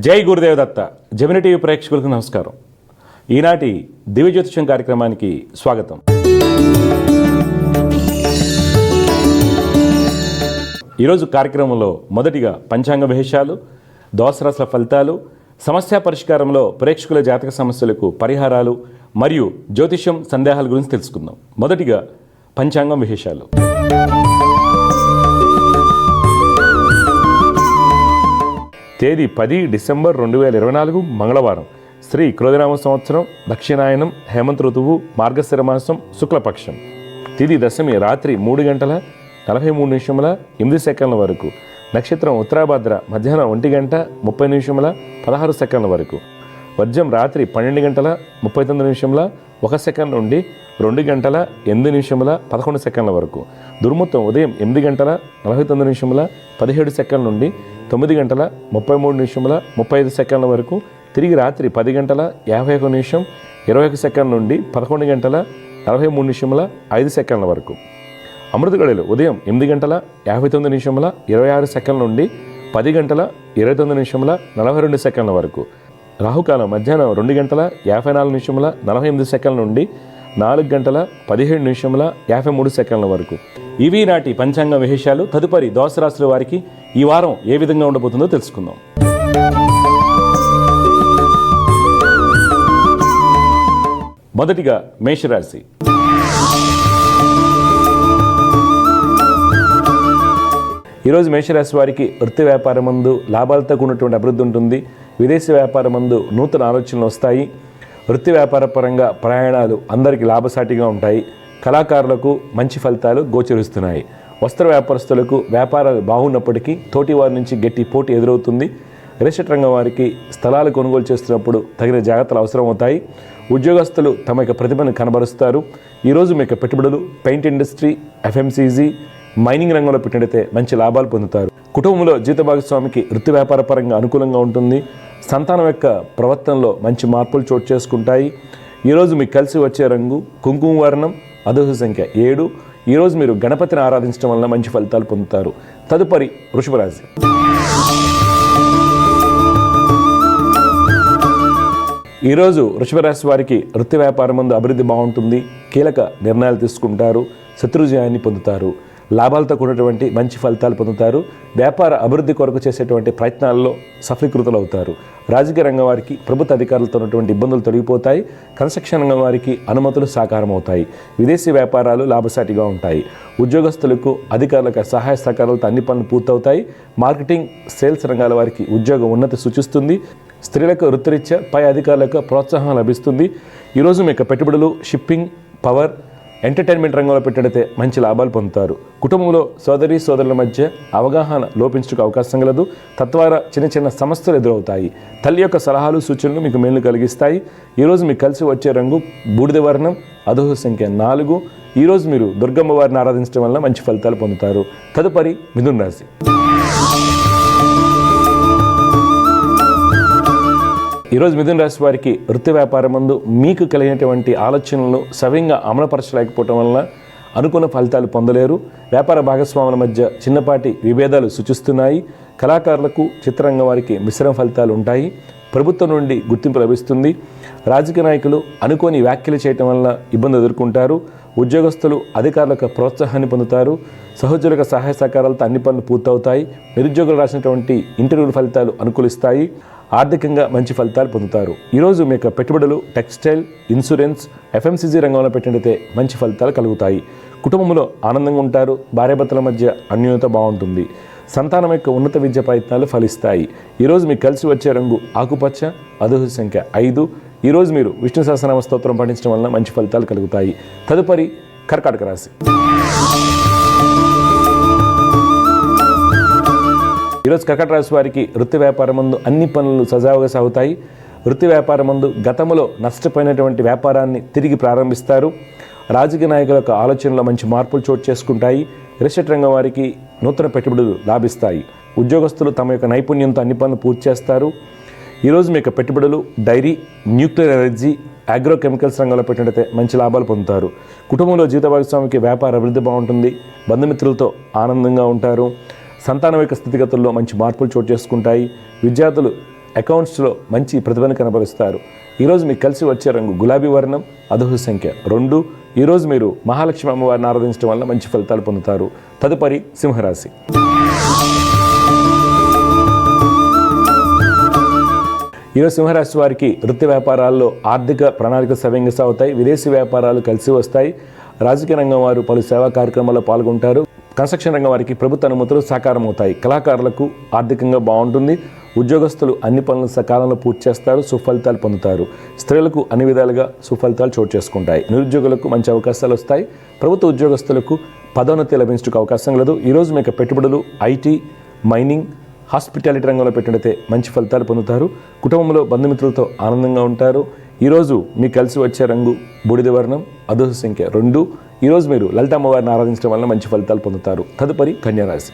జై గురుదేవ్ దత్త. Gemini TV ప్రేక్షకులకు నమస్కారం. ఈనాటి దివ్య జ్యోతిష్యం కార్యక్రమానికి స్వాగతం. ఈరోజు కార్యక్రమంలో మొదటిగా పంచాంగ విశేషాలు, దోసరాశుల ఫలితాలు, సమస్య పరిష్కారంలో ప్రేక్షకుల జాతక సమస్యలకు పరిహారాలు మరియు జ్యోతిష్యం సందేహాల గురించి తెలుసుకుందాం. మొదటిగా పంచాంగం విశేషాలు. తేదీ 10 డిసెంబర్ 2024 మంగళవారం. శ్రీ క్రోధినామ సంవత్సరం, దక్షిణాయనం, హేమంత ఋతువు, మార్గశిర మాసం, శుక్లపక్షం. తిథి దశమి రాత్రి 3:43:08 వరకు. నక్షత్రం ఉత్తరాభద్ర మధ్యాహ్నం 1:30:30 వరకు. వర్జం రాత్రి 12:39:01 నుండి 2:08:11 వరకు. దుర్ముహూర్తం ఉదయం 8:49:17 నుండి 9:33:35 వరకు. తిరిగి రాత్రి 10:51:21 నుండి 11:43:05 వరకు. అమృత గడియలు ఉదయం 8:59:26 నుండి 10:29:42 వరకు. రాహుకాలం మధ్యాహ్నం 2:54:48 నుండి 4:17:53 వరకు. ఇవి నాటి పంచాంగ విశేషాలు. తదుపరి దోసరాశుల వారికి ఈ వారం ఏ విధంగా ఉండబోతుందో తెలుసుకుందాం. మొదటిగా మేషరాశి. ఈరోజు మేషరాశి వారికి వృత్తి వ్యాపారమందు లాభాలతో కూడినటువంటి అభివృద్ధి ఉంటుంది. విదేశీ వ్యాపారమందు నూతన ఆలోచనలు వస్తాయి. వృత్తి వ్యాపార పరంగా ప్రయాణాలు అందరికీ లాభసాటిగా ఉంటాయి. కళాకారులకు మంచి ఫలితాలు గోచరిస్తున్నాయి. వస్త్ర వ్యాపారస్తులకు వ్యాపారాలు బాగున్నప్పటికీ తోటి వారి నుంచి గట్టి పోటీ ఎదురవుతుంది. రియల్ ఎస్టేట్ రంగం వారికి స్థలాలు కొనుగోలు చేస్తున్నప్పుడు తగిన జాగ్రత్తలు అవసరమవుతాయి. ఉద్యోగస్తులు తమ యొక్క ప్రతిభను కనబరుస్తారు. ఈరోజు మీ యొక్క పెట్టుబడులు పెయింట్ ఇండస్ట్రీ, ఎఫ్ఎంసీజీ, మైనింగ్ రంగంలో పెట్టినట్టయితే మంచి లాభాలు పొందుతారు. కుటుంబంలో జీవిత భాగస్వామికి వృత్తి వ్యాపార పరంగా అనుకూలంగా ఉంటుంది. సంతానం యొక్క ప్రవర్తనలో మంచి మార్పులు చోటు చేసుకుంటాయి. ఈరోజు మీకు కలిసి వచ్చే రంగు కుంకుమ వర్ణం, అదృష్ట సంఖ్య 7. ఈరోజు మీరు గణపతిని ఆరాధించడం వలన మంచి ఫలితాలు పొందుతారు. తదుపరి వృషభ రాశి. ఈరోజు వృషభ రాశి వారికి వృత్తి వ్యాపారం ముందు అభివృద్ధి బాగుంటుంది. కీలక నిర్ణయాలు తీసుకుంటారు. శత్రుజయాన్ని పొందుతారు. లాభాలతో కూడినటువంటి మంచి ఫలితాలు పొందుతారు. వ్యాపార అభివృద్ధి కొరకు చేసేటువంటి ప్రయత్నాల్లో సఫలీకృతులు అవుతారు. రాజకీయ రంగం వారికి ప్రభుత్వ అధికారులతో ఉన్నటువంటి ఇబ్బందులు తొలగిపోతాయి. కన్స్ట్రక్షన్ రంగం వారికి అనుమతులు సాకారం అవుతాయి. విదేశీ వ్యాపారాలు లాభసాటిగా ఉంటాయి. ఉద్యోగస్తులకు అధికారులకు సహాయ సహకారాలతో అన్ని పనులు పూర్తవుతాయి. మార్కెటింగ్, సేల్స్ రంగాల వారికి ఉద్యోగ ఉన్నతి సూచిస్తుంది. స్త్రీలకు వృత్తిరీత్యా పై అధికారులకు ప్రోత్సాహం లభిస్తుంది. ఈరోజు మీ యొక్క పెట్టుబడులు షిప్పింగ్, పవర్, ఎంటర్టైన్మెంట్ రంగంలో పెట్టినట్లయితే మంచి లాభాలు పొందుతారు. కుటుంబంలో సోదరి సోదరుల మధ్య అవగాహన లోపించడానికి అవకాశం కలదు. తద్వారా చిన్న చిన్న సమస్యలు ఎదురవుతాయి. తల్లి యొక్క సలహాలు, సూచనలు మీకు మేలు కలిగిస్తాయి. ఈరోజు మీకు కలిసి వచ్చే రంగు బూడిద వర్ణం, అదృష్ట సంఖ్య 4. ఈరోజు మీరు దుర్గమ్మ వారిని ఆరాధించడం వల్ల మంచి ఫలితాలు పొందుతారు. తదుపరి మిథున రాశి. ఈరోజు మిథున రాశి వారికి వృత్తి వ్యాపారం ముందు మీకు కలిగినటువంటి ఆలోచనలను సవ్యంగా అమలుపరచలేకపోవటం వలన అనుకున్న ఫలితాలు పొందలేరు. వ్యాపార భాగస్వాముల మధ్య చిన్నపాటి విభేదాలు సూచిస్తున్నాయి. కళాకారులకు, చిత్రరంగం వారికి మిశ్రమ ఫలితాలు ఉంటాయి. ప్రభుత్వం నుండి గుర్తింపు లభిస్తుంది. రాజకీయ నాయకులు అనుకోని వ్యాఖ్యలు చేయటం వలన ఇబ్బంది ఎదుర్కొంటారు. ఉద్యోగస్తులు అధికారులకు ప్రోత్సాహాన్ని పొందుతారు. సహోద్యోగుల సహాయ సహకారాలతో అన్ని పనులు పూర్తవుతాయి. నిరుద్యోగులు రాసినటువంటి ఇంటర్వ్యూల ఫలితాలు అనుకూలిస్తాయి. ఆర్థికంగా మంచి ఫలితాలు పొందుతారు. ఈరోజు మీ యొక్క పెట్టుబడులు టెక్స్టైల్, ఇన్సూరెన్స్, ఎఫ్ఎంసీజీ రంగంలో పెట్టినట్లయితే మంచి ఫలితాలు కలుగుతాయి. కుటుంబంలో ఆనందంగా ఉంటారు. భార్యాభర్తల మధ్య అన్యోన్యత బాగుంటుంది. సంతానం యొక్క ఉన్నత విద్య ప్రయత్నాలు ఫలిస్తాయి. ఈరోజు మీకు కలిసి వచ్చే రంగు ఆకుపచ్చ, అదృష్ట సంఖ్య 5. ఈరోజు మీరు విష్ణు సహస్రనామ స్తోత్రం పఠించడం వలన మంచి ఫలితాలు కలుగుతాయి. తదుపరి కర్కాటక రాశి. ఈరోజు కర్కాటక రాశి వారికి వృత్తి వ్యాపారం ముందు అన్ని పనులు సజావుగా సాగుతాయి. వృత్తి వ్యాపారం ముందు గతంలో నష్టపోయినటువంటి వ్యాపారాన్ని తిరిగి ప్రారంభిస్తారు. రాజకీయ నాయకుల యొక్క ఆలోచనలో మంచి మార్పులు చోటు చేసుకుంటాయి. రియల్ ఎస్టేట్ రంగం వారికి నూతన పెట్టుబడులు లాభిస్తాయి. ఉద్యోగస్తులు తమ యొక్క నైపుణ్యంతో అన్ని పనులు పూర్తి చేస్తారు. ఈరోజు మీ యొక్క పెట్టుబడులు డైరీ, న్యూక్లియర్ ఎనర్జీ, అగ్రోకెమికల్స్ రంగంలో పెట్టినట్లయితే మంచి లాభాలు పొందుతారు. కుటుంబంలో జీవిత భాగస్వామికి వ్యాపార అభివృద్ధి బాగుంటుంది. బంధుమిత్రులతో ఆనందంగా ఉంటారు. సంతానం యొక్క స్థితిగతుల్లో మంచి మార్పులు చోటు చేసుకుంటాయి. విద్యార్థులు అకౌంట్స్లో మంచి ప్రతిభను కనబరుస్తారు. ఈరోజు మీకు కలిసి వచ్చే రంగు గులాబీ వర్ణం, అదృష్ట సంఖ్య 2. ఈరోజు మీరు మహాలక్ష్మి అమ్మవారిని ఆరాధించడం వల్ల మంచి ఫలితాలు పొందుతారు. తదుపరి సింహరాశి. ఈరోజు సింహరాశి వారికి వృత్తి వ్యాపారాల్లో ఆర్థిక ప్రణాళికలు సవ్యంగా సాగుతాయి. విదేశీ వ్యాపారాలు కలిసి వస్తాయి. రాజకీయ రంగం వారు పలు సేవా కార్యక్రమాల్లో పాల్గొంటారు. కన్స్ట్రక్షన్ రంగం వారికి ప్రభుత్వ అనుమతులు సాకారం అవుతాయి. కళాకారులకు ఆర్థికంగా బాగుంటుంది. ఉద్యోగస్తులు అన్ని పనులను సకాలంలో పూర్తి చేస్తారు, సుఫలితాలు పొందుతారు. స్త్రీలకు అన్ని విధాలుగా సుఫలితాలు చోటు చేసుకుంటాయి. నిరుద్యోగులకు మంచి అవకాశాలు వస్తాయి. ప్రభుత్వ ఉద్యోగస్తులకు పదోన్నతి లభించడానికి అవకాశం లేదు. ఈరోజు మీకు పెట్టుబడులు ఐటీ, మైనింగ్, హాస్పిటాలిటీ రంగంలో పెట్టినట్లయితే మంచి ఫలితాలు పొందుతారు. కుటుంబంలో బంధుమిత్రులతో ఆనందంగా ఉంటారు. ఈరోజు మీకు కలిసి వచ్చే రంగు బూడిద వర్ణం, అదృష్ట సంఖ్య 2. ఈరోజు మీరు లలిత అమ్మవారిని ఆరాధించడం వల్ల మంచి ఫలితాలు పొందుతారు. తదుపరి కన్యారాశి.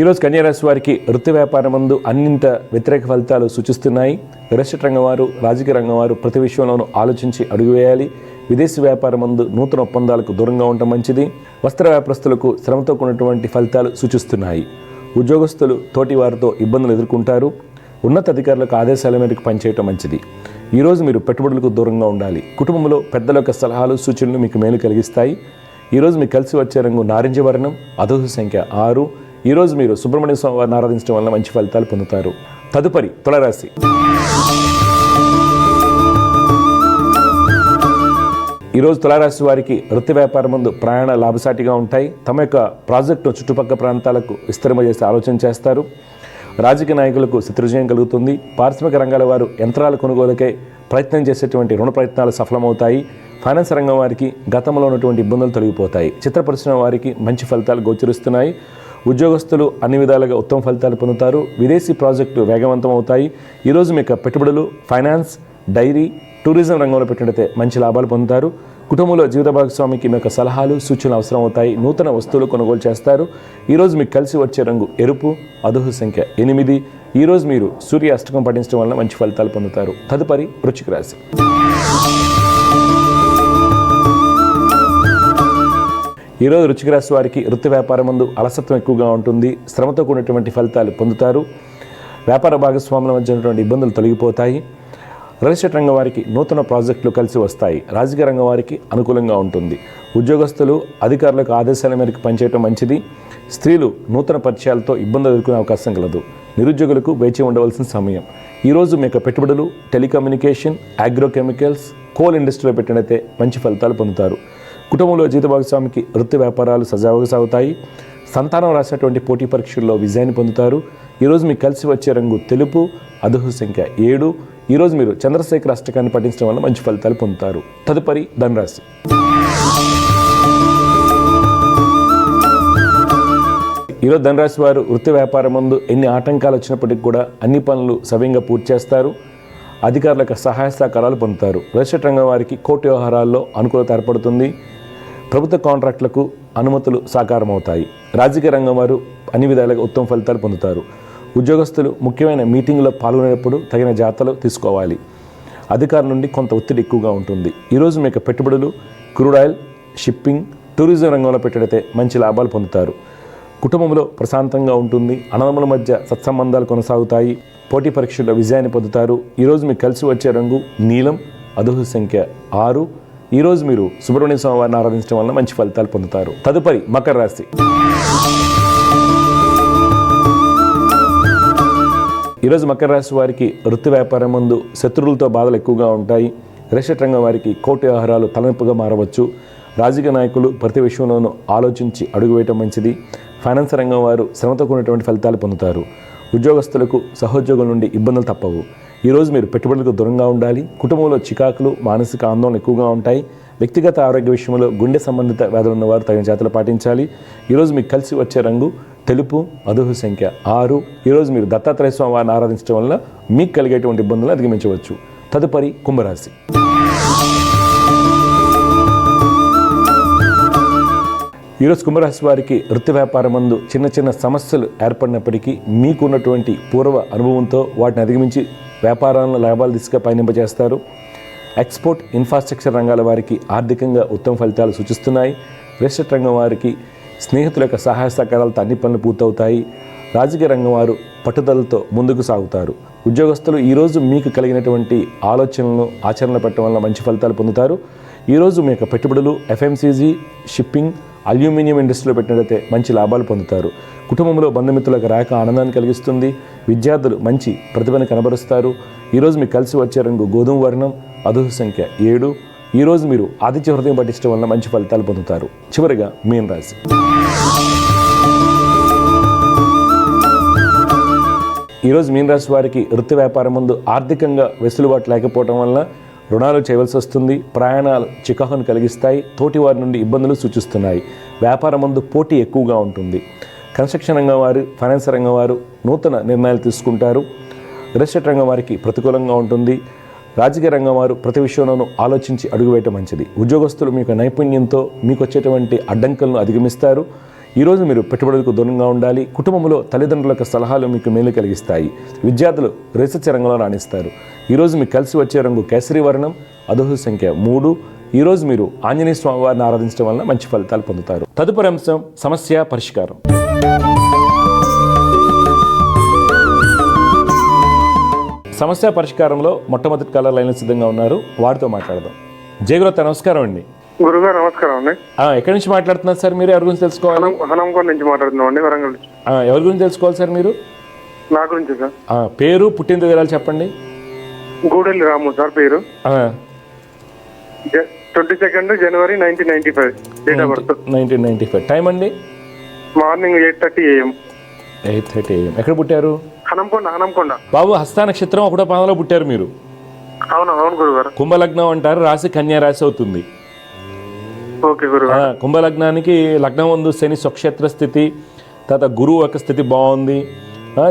ఈరోజు కన్యారాశి వారికి వృత్తి వ్యాపారం ముందు అన్నింట వ్యతిరేక ఫలితాలు సూచిస్తున్నాయి. రియల్ రంగం వారు, రాజకీయ రంగం వారు ప్రతి విషయంలోనూ ఆలోచించి అడుగు వేయాలి. విదేశీ వ్యాపారం ముందు నూతన ఒప్పందాలకు దూరంగా ఉండటం మంచిది. వస్త్ర వ్యాపారస్తులకు శ్రమతో కూడినటువంటి ఫలితాలు సూచిస్తున్నాయి. ఉద్యోగస్తులు తోటి వారితో ఇబ్బందులు ఎదుర్కొంటారు. ఉన్నత అధికారులకు ఆదేశాల మేరకు పనిచేయటం మంచిది. ఈరోజు మీరు పెట్టుబడులకు దూరంగా ఉండాలి. కుటుంబంలో పెద్దల యొక్క సలహాలు, సూచనలు మీకు మేలు కలిగిస్తాయి. ఈరోజు మీకు కలిసి వచ్చే రంగు నారింజ వర్ణం, అదృష్ట సంఖ్య 6. ఈరోజు మీరు సుబ్రహ్మణ్య స్వామి వారిని ఆరాధించడం వల్ల మంచి ఫలితాలు పొందుతారు. తదుపరి తులారాశి. ఈరోజు తులారాశి వారికి వృత్తి వ్యాపారం ముందు ప్రయాణ లాభసాటిగా ఉంటాయి. తమ యొక్క ప్రాజెక్టు చుట్టుపక్కల ప్రాంతాలకు విస్తరింపజేసే ఆలోచన చేస్తారు. రాజకీయ నాయకులకు శత్రుజయం కలుగుతుంది. పారిశ్రామిక రంగాల వారు యంత్రాల కొనుగోలుకై ప్రయత్నం చేసేటువంటి రుణ ప్రయత్నాలు సఫలమవుతాయి. ఫైనాన్స్ రంగం వారికి గతంలో ఉన్నటువంటి ఇబ్బందులు తొలగిపోతాయి. చిత్ర పరిశ్రమ వారికి మంచి ఫలితాలు గోచరిస్తున్నాయి. ఉద్యోగస్తులు అన్ని విధాలుగా ఉత్తమ ఫలితాలు పొందుతారు. విదేశీ ప్రాజెక్టులు వేగవంతం అవుతాయి. ఈరోజు మీకు పెట్టుబడులు ఫైనాన్స్, డైరీ, టూరిజం రంగంలో పెట్టినట్లయితే మంచి లాభాలు పొందుతారు. కుటుంబంలో జీవిత భాగస్వామికి మీ యొక్క సలహాలు, సూచనలు అవసరం అవుతాయి. నూతన వస్తువులు కొనుగోలు చేస్తారు. ఈరోజు మీకు కలిసి వచ్చే రంగు ఎరుపు, అదృష్ట సంఖ్య 8. ఈరోజు మీరు సూర్య అష్టకం పఠించడం వల్ల మంచి ఫలితాలు పొందుతారు. తదుపరి వృశ్చిక రాశి. ఈరోజు వృశ్చిక రాశి వారికి వృత్తి వ్యాపారం ముందు అలసత్వం ఎక్కువగా ఉంటుంది. శ్రమతో కూడినటువంటి ఫలితాలు పొందుతారు. వ్యాపార భాగస్వాముల మధ్య ఉన్నటువంటి ఇబ్బందులు తొలగిపోతాయి. రియల్ ఎస్టేట్ రంగం వారికి నూతన ప్రాజెక్టులు కలిసి వస్తాయి. రాజకీయ రంగం వారికి అనుకూలంగా ఉంటుంది. ఉద్యోగస్తులు అధికారులకు ఆదేశాల మేరకు పనిచేయడం మంచిది. స్త్రీలు నూతన పరిచయాలతో ఇబ్బందులు ఎదుర్కొనే అవకాశం కలదు. నిరుద్యోగులకు వేచి ఉండవలసిన సమయం. ఈరోజు మీ యొక్క పెట్టుబడులు టెలికమ్యూనికేషన్, అగ్రోకెమికల్స్, కోల్ ఇండస్ట్రీలో పెట్టినైతే మంచి ఫలితాలు పొందుతారు. కుటుంబంలో జీవిత భాగస్వామికి వృత్తి వ్యాపారాలు సజావుగా సాగుతాయి. సంతానం రాసినటువంటి పోటీ పరీక్షల్లో విజయాన్ని పొందుతారు. ఈరోజు మీకు కలిసి వచ్చే రంగు తెలుపు, అదృష్ట సంఖ్య 7. ఈరోజు మీరు చంద్రశేఖర అష్టకాన్ని పఠించడం వల్ల మంచి ఫలితాలు పొందుతారు. తదుపరి ధనురాశి. ఈరోజు ధనురాశి వారు వృత్తి వ్యాపారం ముందు ఎన్ని ఆటంకాలు వచ్చినప్పటికీ కూడా అన్ని పనులు సవ్యంగా పూర్తి చేస్తారు. అధికారులకు సహాయ సహకారాలు పొందుతారు. రియల్ ఎస్టేట్ రంగం వారికి కోర్టు వ్యవహారాల్లో అనుకూలత ఏర్పడుతుంది. ప్రభుత్వ కాంట్రాక్టులకు అనుమతులు సాకారం అవుతాయి. రాజకీయ రంగం వారు అన్ని విధాలుగా ఉత్తమ ఫలితాలు పొందుతారు. ఉద్యోగస్తులు ముఖ్యమైన మీటింగ్లో పాల్గొనేటప్పుడు తగిన జాగ్రత్తలు తీసుకోవాలి. అధికారుల నుండి కొంత ఒత్తిడి ఎక్కువగా ఉంటుంది. ఈరోజు మీకు పెట్టుబడులు క్రూడ్ ఆయిల్, షిప్పింగ్, టూరిజం రంగంలో పెట్టినట్లయితే మంచి లాభాలు పొందుతారు. కుటుంబంలో ప్రశాంతంగా ఉంటుంది. అన్నదమ్ముల మధ్య సత్సంబంధాలు కొనసాగుతాయి. పోటీ పరీక్షల్లో విజయాన్ని పొందుతారు. ఈరోజు మీకు కలిసి వచ్చే రంగు నీలం, అదృష్ట సంఖ్య 6. ఈరోజు మీరు సుబ్రహ్మణ్య స్వామి వారిని ఆరాధించడం వల్ల మంచి ఫలితాలు పొందుతారు. తదుపరి మకర రాశి. ఈరోజు మకర రాశి వారికి వృత్తి వ్యాపారం ముందు శత్రువులతో బాధలు ఎక్కువగా ఉంటాయి. రియల్ ఎస్టేట్ రంగం వారికి కోర్టు వ్యవహారాలు తలనొప్పిగా మారవచ్చు. రాజకీయ నాయకులు ప్రతి విషయంలోనూ ఆలోచించి అడుగు వేయటం మంచిది. ఫైనాన్స్ రంగం వారు శ్రమతో కూడినటువంటి ఫలితాలు పొందుతారు. ఉద్యోగస్తులకు సహోద్యోగుల నుండి ఇబ్బందులు తప్పవు. ఈరోజు మీరు పెట్టుబడులకు దూరంగా ఉండాలి. కుటుంబంలో చికాకులు, మానసిక ఆందోళన ఎక్కువగా ఉంటాయి. వ్యక్తిగత ఆరోగ్య విషయంలో గుండె సంబంధిత వ్యాధులు ఉన్నవారు తగిన జాగ్రత్తలు పాటించాలి. ఈరోజు మీకు కలిసి వచ్చే రంగు తెలుపు, అదృష్ట సంఖ్య 6. ఈరోజు మీరు దత్తాత్రేయ స్వామి వారిని ఆరాధించడం వల్ల మీకు కలిగేటువంటి ఇబ్బందులను అధిగమించవచ్చు. తదుపరి కుంభరాశి. ఈరోజు కుంభరాశి వారికి వృత్తి వ్యాపారం ముందు చిన్న చిన్న సమస్యలు ఏర్పడినప్పటికీ మీకున్నటువంటి పూర్వ అనుభవంతో వాటిని అధిగమించి వ్యాపారాలను లాభాలు దిశగా పయనింపజేస్తారు. ఎక్స్పోర్ట్, ఇన్ఫ్రాస్ట్రక్చర్ రంగాల వారికి ఆర్థికంగా ఉత్తమ ఫలితాలు సూచిస్తున్నాయి. రియల్ ఎస్టేట్ రంగం వారికి స్నేహితుల యొక్క సహాయ సహకారాలతో అన్ని పనులు పూర్తవుతాయి. రాజకీయ రంగం వారు పట్టుదలతో ముందుకు సాగుతారు. ఉద్యోగస్తులు ఈరోజు మీకు కలిగినటువంటి ఆలోచనలను ఆచరణలో పెట్టడం వల్ల మంచి ఫలితాలు పొందుతారు. ఈరోజు మీ యొక్క పెట్టుబడులు ఎఫ్ఎంసీజీ, షిప్పింగ్, అల్యూమినియం ఇండస్ట్రీలో పెట్టినట్లయితే మంచి లాభాలు పొందుతారు. కుటుంబంలో బంధుమిత్రులకు రాక ఆనందాన్ని కలిగిస్తుంది. విద్యార్థులు మంచి ప్రతిభను కనబరుస్తారు. ఈరోజు మీకు కలిసి వచ్చే రంగు గోధుమ వర్ణం, అదృష్ట సంఖ్య 7. ఈరోజు మీరు ఆదిత్య హృదయం పఠించడం వల్ల మంచి ఫలితాలు పొందుతారు. చివరిగా మీన రాశి. ఈరోజు మీన రాశి వారికి వృత్తి వ్యాపారం ముందు ఆర్థికంగా వెసులుబాటు లేకపోవడం వల్ల రుణాలు చేయవలసి వస్తుంది. ప్రయాణాలు చికాకును కలిగిస్తాయి. తోటి వారి నుండి ఇబ్బందులు సూచిస్తున్నాయి. వ్యాపారం ముందు పోటీ ఎక్కువగా ఉంటుంది. కన్స్ట్రక్షన్ రంగం వారు, ఫైనాన్స్ రంగం వారు నూతన నిర్ణయాలు తీసుకుంటారు. రియల్ ఎస్టేట్ రంగం వారికి ప్రతికూలంగా ఉంటుంది. రాజకీయ రంగం వారు ప్రతి విషయంలోనూ ఆలోచించి అడుగువేయటం మంచిది. ఉద్యోగస్తులు మీకు నైపుణ్యంతో మీకు వచ్చేటువంటి అడ్డంకులను అధిగమిస్తారు. ఈరోజు మీరు పెట్టుబడులకు దూరంగా ఉండాలి. కుటుంబంలో తల్లిదండ్రుల యొక్క సలహాలు మీకు మేలు కలిగిస్తాయి. విద్యార్థులు రీసెర్చ్ రంగంలో రాణిస్తారు. ఈరోజు మీకు కలిసి వచ్చే రంగు కేసరి వర్ణం, అదృష్ట సంఖ్య 3. ఈరోజు మీరు ఆంజనేయ స్వామి వారిని ఆరాధించడం వలన మంచి ఫలితాలు పొందుతారు. తదుపరి అంశం సమస్య పరిష్కారం. సమస్య పరిష్కారంలో మొట్టమొదటి కాలర్ లైన్లో సిద్ధంగా ఉన్నారు. వారితో మాట్లాడదాం. జయగురత నమస్కారం అండి. గురుగారు నమస్కారం అండి. ఎక్కడి నుంచి మాట్లాడుతున్నారు సార్? మీరు ఎవరి గురించి తెలుసుకోవాలి? హనంకొండ నుంచి మాట్లాడుతున్నాం అండి, వరంగల్ నుంచి. ఎవరి గురించి తెలుసుకోవాలి సార్ మీరు? నా గురించి సార్. పేరు, పుట్టిన వివరాలు చెప్పండి. గూడెల్లి రాము సార్ పేరు. 22 జనవరి 1995 డేట్ ఆఫ్ బర్త్. 1995. టైం అండి? Morning 8:30 AM. 8:30 AM. ఎక్కడ పుట్టారు? హనంకొండ. బాబు, హస్త నక్షత్రం 1వ పాదంలో పుట్టారు మీరు. అవును గురుగారు. కుంభలగ్నం అంటారు. రాశి కన్యా రాశి అవుతుంది. ఓకే గురుగారు. కుంభలగ్నానికి లగ్నం ముందు శని స్వక్షేత్ర స్థితి, తర్వాత గురువు యొక్క స్థితి బాగుంది.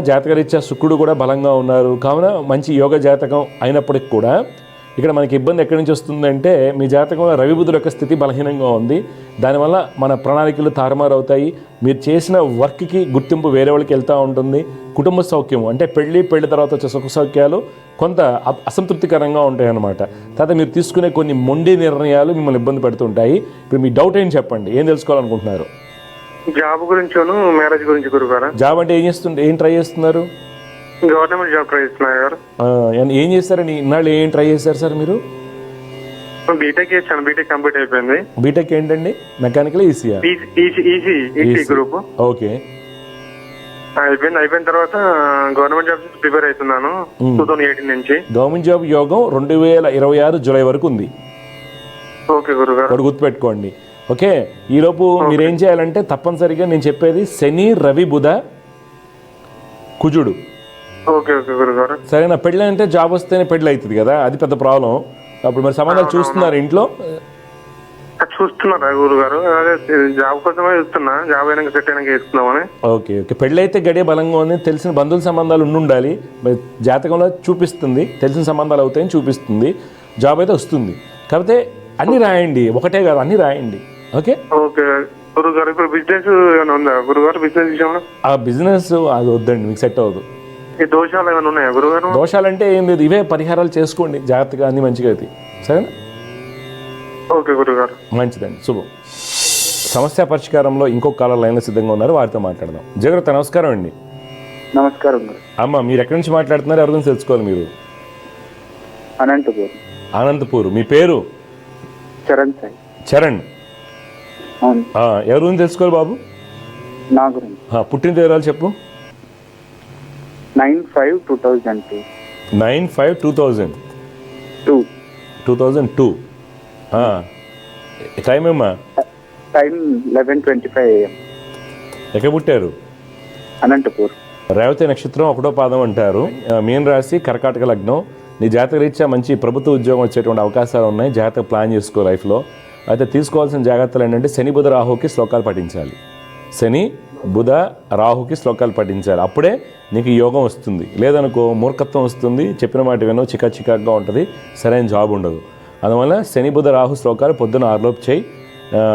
జాతకరీత్యా శుక్రుడు కూడా బలంగా ఉన్నారు. కావున మంచి యోగ జాతకం అయినప్పటికి కూడా ఇక్కడ మనకి ఇబ్బంది ఎక్కడి నుంచి వస్తుందంటే, మీ జాతకంలో రవి బుధుల యొక్క స్థితి బలహీనంగా ఉంది. దానివల్ల మన ప్రణాళికలు తారుమారు అవుతాయి. మీరు చేసిన వర్క్కి గుర్తింపు వేరే వాళ్ళకి వెళ్తూ ఉంటుంది. కుటుంబ సౌఖ్యం అంటే పెళ్లి తర్వాత వచ్చే సుఖ సౌఖ్యాలు కొంత అసంతృప్తికరంగా ఉంటాయి అన్నమాట. తర్వాత మీరు తీసుకునే కొన్ని మొండి నిర్ణయాలు మిమ్మల్ని ఇబ్బంది పెడుతుంటాయి. ఇప్పుడు మీ డౌట్ ఏం చెప్పండి, ఏం తెలుసుకోవాలనుకుంటున్నారు? జాబ్ గురించి, మ్యారేజ్ గురించి గురుగారు. జాబ్ అంటే ఏం ట్రై చేస్తున్నారు? గవర్నమెంట్ జాబ్ ట్రై చేస్తున్నారు గారు. ఏం చేస్తారని ఇన్నాళ్ళు ఏం ట్రై చేస్తారు సార్ మీరు? బీటెక్ చేశాను, బీటెక్ కంప్లీట్ అయిపోయింది. బీటెక్ ఏంటండి? మెకానికల్, ఈసీయా? EC group. ఓకే, అయిపోయిన తర్వాత గవర్నమెంట్ జాబ్ ప్రిపేర్ అవుతున్నాను 2018 నుంచి. గవర్నమెంట్ జాబ్ యోగం 2026 జూలై వరకు ఉంది. ఓకే గురుగారు. ఒకటి గుర్తుపెట్టుకోండి. ఓకే, ఈలోపు మీరేం చేయాలంటే తప్పనిసరిగా నేను చెప్పేది శని, రవి, బుధ, కుజుడు. ఓకే గురుగారు. సరేనా? పెళ్ళి అంటే జాబ్ వస్తేనే పెళ్ళి అవుతుంది కదా, అది పెద్ద ప్రాబ్లం. అప్పుడు మరి సంబంధాలు చూస్తున్నారు ఇంట్లో? చూస్తున్నారా గురుగారు? అదే జాబ్ కోసమే చూస్తున్నా, జాబ్ అయినాక సెట్ అయినాక చేస్తున్నామని. ఓకే, పెళ్ళి అయితే గడియ బలంగా ఉంది. తెలిసిన బంధువుల సంబంధాలు ఉండాలి. జాతకంలో చూపిస్తుంది, తెలిసిన సంబంధాలు అవుతాయని చూపిస్తుంది. జాబ్ అయితే వస్తుంది. కాకపోతే అన్ని రాయండి, ఒకటే కాదు అన్ని రాయండి. ఓకే గురుగారు. ఇప్పుడు బిజినెస్ ఏమైనా ఉందా గురుగారు? బిజినెస్ విషయంలో ఆ బిజినెస్ అది వద్దండి, మీకు సెట్ అవ్వదు. దోషాలు ఏమైనా ఉన్నాయా గురుగారు? దోషాలంటే ఏం లేదు, ఇవే పరిహారాలు చేసుకోండి జాగ్రత్తగా, అన్ని మంచిగా అవుతాయి. సరేనా? ఓకే గురుగారు. మంచిదండి, శుభం. సమస్య పరిష్కారంలో ఇంకొక కాలర్ లైన్లో సిద్ధంగా ఉన్నారు. వారితో మాట్లాడదాం. జాగ్రత్త నమస్కారం అండి. నమస్కారం. అమ్మ, మీరు ఎక్కడి నుంచి మాట్లాడుతున్నారు? ఎవరి గురించి తెలుసుకోవాలి మీరు? అనంతపూర్. మీ పేరు? చరణ్. ఎవరి గురించి తెలుసుకోవాలి బాబు? నా గురించి. పుట్టిన వివరాలు చెప్పు. 9/5/2002. 9/5/2002. టైం ఏమ్మా? Time 11:25 AM. ఎక్కడ పుట్టారు? అనంతపూర్. రేవతి నక్షత్రం 1వ పాదం అంటారు. మీన రాశి, కర్కాటక లగ్నం. నీ జాతక రీత్యా మంచి ప్రభుత్వ ఉద్యోగం వచ్చేటువంటి అవకాశాలు ఉన్నాయి. జాగ్రత్తగా ప్లాన్ చేసుకో లైఫ్లో. అయితే తీసుకోవాల్సిన జాగ్రత్తలు ఏంటంటే శని, బుధ, రాహుకి శ్లోకాలు పఠించాలి. శని, బుధ, రాహుకి శ్లోకాలు పఠించాలి. అప్పుడే నీకు యోగం వస్తుంది. లేదనుకో మూర్ఖత్వం వస్తుంది, చెప్పిన మాట వినో, చికాగా ఉంటుంది, సరైన జాబ్ ఉండదు. అందువల్ల శని, బుధ, రాహు శ్లోకాలు పొద్దున 6 చేయి.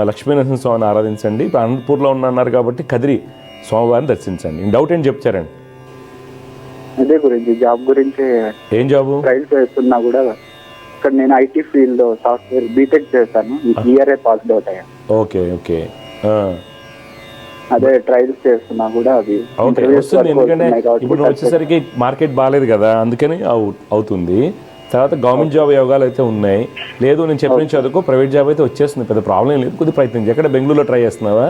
లక్ష్మీనరసింహ స్వామిని ఆరాధించండి. ఇప్పుడు అనంతపూర్లో ఉన్నారు కాబట్టి కదిరి స్వామివారిని దర్శించండి. డౌట్ ఏంటి చెప్తారండి? అదే గురించి, జాబ్ గురించి. ఏం జాబు? ట్రైల్స్ చేస్తున్నా కూడా ఇక్కడ నేను ఐటీ ఫీల్డ్ లో సాఫ్ట్వేర్ బీటెక్ చేశాను. ఇయరే పాస్ అవుట్ అయ్యాను. ఓకే. అదే ట్రైల్స్ చేస్తున్నా కూడా అది ఓకే interviews వస్తుంది, వరకు ఎందుకంటే వస్తున్నాయి కాబట్టి ఇప్పుడు వచ్చేసరికి మార్కెట్ బాగాలేదు కదా, అందుకని అవుతుంది. తర్వాత గవర్నమెంట్ జాబ్ యోగాలు అయితే ఉన్నాయి. లేదు నేను చెప్పిన చదువుకో, ప్రైవేట్ జాబ్ అయితే వచ్చేస్తుంది, పెద్ద ప్రాబ్లం లేదు. కొద్దిగా ప్రయత్నించి. ఎక్కడ బెంగళూరులో ట్రై చేస్తున్నావా?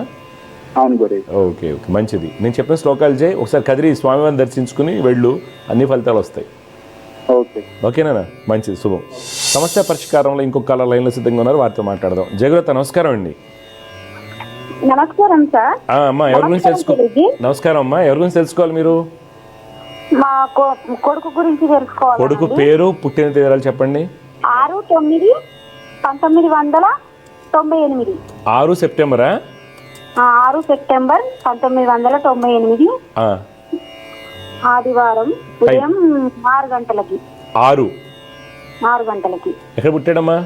అవును గురు. ఓకే ఓకే మంచిది. నేను చెప్పిన శ్లోకాలు చేయి, ఒకసారి కదిరి స్వామివారిని దర్శించుకుని వెళ్ళు, అన్ని ఫలితాలు వస్తాయి. ఓకే ఓకేనా? మంచిది, శుభం. సమస్య పరిష్కారంలో ఇంకొక కాలర్ లైన్లో సిద్ధంగా ఉన్నారు, వారితో మాట్లాడదాం. జయగురత నమస్కారం అండి. నమస్కారం సార్. అమ్మా ఎవరి గురించి నమస్కారం అమ్మా, ఎవరి గురించి తెలుసుకోవాలి మీరు? మా కొడుకు గురించి తెలుసుకోవాలి. కొడుకు పేరు, పుట్టిన వివరాలు చెప్పండి. 6/9/1998. 6 సెప్టెంబరా? 6 సెప్టెంబర్ 1998 ఆదివారం ఉదయం 6 గంటలకి. 6 గంటలకి. ఎక్కడ పుట్టాడమ్మా?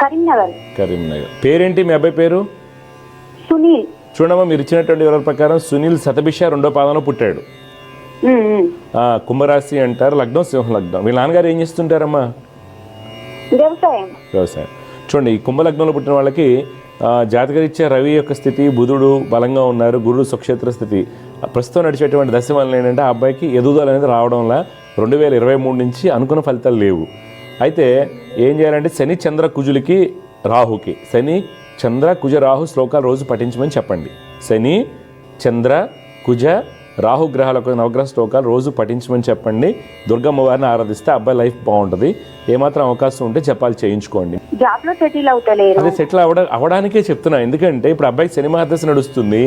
కరీంనగర్. పేరేంటి మీ అబ్బాయి పేరు? సునీల్. చూడమ్మా, మీరు ఇచ్చినటువంటి వివరాల ప్రకారం సునీల్ శతభిష 2వ పాదంలో పుట్టాడు. కుంభరాశి అంటారు, లగ్నం సింహ లగ్నం. వీళ్ళ నాన్నగారు ఏం చేస్తుంటారమ్మా? వ్యవసాయం. చూడండి, ఈ కుంభ లగ్నంలో పుట్టిన వాళ్ళకి జాతకరీత్యా రవి యొక్క స్థితి, బుధుడు బలంగా ఉన్నారు, గురుడు సుక్షేత్ర స్థితి. ప్రస్తుతం నడిచేటువంటి దశ వల్ల ఏంటంటే ఆ అబ్బాయికి ఎదుగుదల అనేది రావడంలా 2023 నుంచి అనుకున్న ఫలితాలు లేవు. అయితే ఏం చేయాలంటే శని చంద్ర కుజులకి రాహుకి, శని చంద్ర కుజ రాహు శ్లోకాలు రోజు పఠించమని చెప్పండి. శని చంద్ర కుజ రాహు గ్రహాలకు నవగ్రహ శ్లోకాలు రోజు పఠించమని చెప్పండి. దుర్గమ్మ వారిని ఆరాధిస్తే అబ్బాయి లైఫ్ బాగుంటుంది. ఏమాత్రం అవకాశం ఉంటే చెప్పాలి, చేయించుకోండి. అదే సెటిల్ అవడానికే చెప్తున్నా. ఎందుకంటే ఇప్పుడు అబ్బాయికి శని మహాదశ నడుస్తుంది,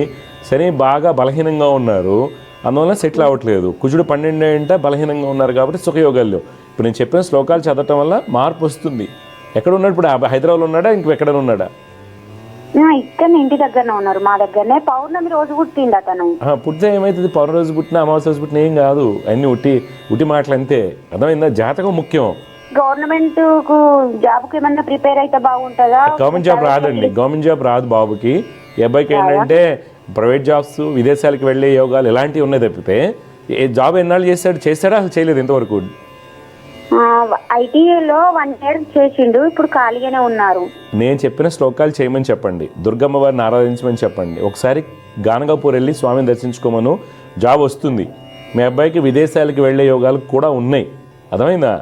శని బాగా బలహీనంగా ఉన్నారు, అందువల్ల సెటిల్ అవ్వట్లేదు. కుజుడు 12 ఏంట బలహీనంగా ఉన్నారు కాబట్టి సుఖయోగాలు. ఇప్పుడు నేను చెప్పిన శ్లోకాలు చదవటం వల్ల మార్పు వస్తుంది. ఎక్కడ ఉన్నాడు ఇప్పుడు? హైదరాబాద్లో ఉన్నాడా, ఇంకెక్కడ ఉన్నాడా? ఇక్కడ ఇంటి దగ్గరనే ఉన్నారు, మా దగ్గరనే. పౌర్ణమి రోజు పుట్టిండు అతను. పుట్టితే ఏమైతుంది? పౌర్ణమి రోజు పుట్టినా అమావాస్య రోజు పుట్టినా ఏం కాదు, అన్ని ఉట్టి మాటలు అంతే. అర్థమైందా? జాతకం ముఖ్యం. గవర్నమెంట్ కు జాబ్ కి ఏమన్నా ప్రిపేర్ అయితే బాగుంటుందా? గవర్నమెంట్ జాబ్ రాదండి, గవర్నమెంట్ జాబ్ రాదు బాబుకి. ఈ అబ్బాయికి ఏంటంటే ప్రైవేట్ జాబ్స్, విదేశాలకు వెళ్ళే యోగాలు ఇలాంటివి ఉన్నాయి తప్పితే ఏ జాబ్ ఎన్నాళ్ళు చేస్తాడా అసలు చేయలేదు ఇంతవరకు. ఐటీఐలో 1 year చేసిండు, ఇప్పుడు ఖాళీగానే ఉన్నారు. నేను చెప్పిన శ్లోకాలు చేయమని చెప్పండి, దుర్గమ్మ వారిని ఆరాధించమని చెప్పండి. ఒకసారి గానగాపూర్ వెళ్ళి స్వామిని దర్శించుకోమను, జాబ్ వస్తుంది. మీ అబ్బాయికి విదేశాలకు వెళ్ళే యోగాలు కూడా ఉన్నాయి. అర్థమైందా?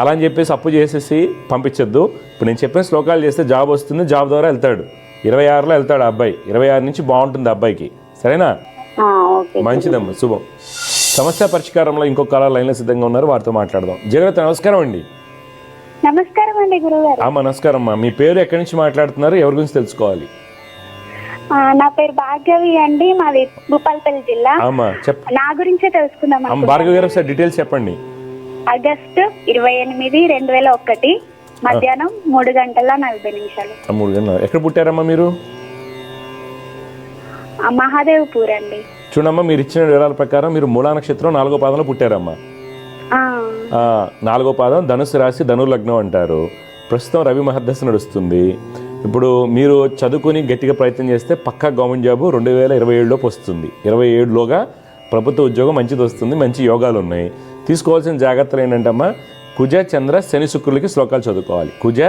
అలా అని చెప్పేసి అప్పు చేసేసి పంపించద్దు. ఇప్పుడు నేను చెప్పిన శ్లోకాలు చేస్తే జాబ్ వస్తుంది, జాబ్ ద్వారా వెళ్తాడు. 26లో వెళ్తాడు అబ్బాయి. 26 నుంచి బాగుంటుంది అబ్బాయికి. సరేనా? మంచిదమ్మా, శుభం. సమస్య పరిష్కారంలో ఇంకొక కాలర్ లైన్లో సిద్ధంగా ఉన్నారు, వారితో మాట్లాడదాం. జగత నమస్కారం అండి. నమస్కారం అండి గురుగారు. నమస్కారం అమ్మా. మీ పేరు ఎక్కడి నుంచి మాట్లాడుతున్నారు, ఎవరి గురించి తెలుసుకోవాలి? నా పేరు భార్గవి అండి, మాది భూపాలపల్లి జిల్లా. నా గురించే తెలుసుకుందాం. భార్గవి గారు ఒకసారి డీటెయిల్స్ చెప్పండి. ఆగస్టు 28, 2001 మధ్యాహ్నం 3:40. 3 గంటల. ఎక్కడ పుట్టారమ్మా మీరు? మహాదేవ్పూర్ అండి. చూడమ్మా, మీరు ఇచ్చిన వివరాల ప్రకారం మీరు మూలా నక్షత్రం 4వ పాదంలో పుట్టారమ్మా. 4వ పాదం ధనుసు రాశి, ధనుర్లగ్నం అంటారు. ప్రస్తుతం రవి మహర్దశ నడుస్తుంది. ఇప్పుడు మీరు చదువుకుని గట్టిగా ప్రయత్నం చేస్తే పక్కా గవర్నమెంట్ జాబు 2027లోపు వస్తుంది. 27లోగా ప్రభుత్వ ఉద్యోగం మంచిది వస్తుంది, మంచి యోగాలు ఉన్నాయి. తీసుకోవాల్సిన జాగ్రత్తలు ఏంటంటమ్మా, కుజ చంద్ర శని శుక్రులకి శ్లోకాలు చదువుకోవాలి. కుజ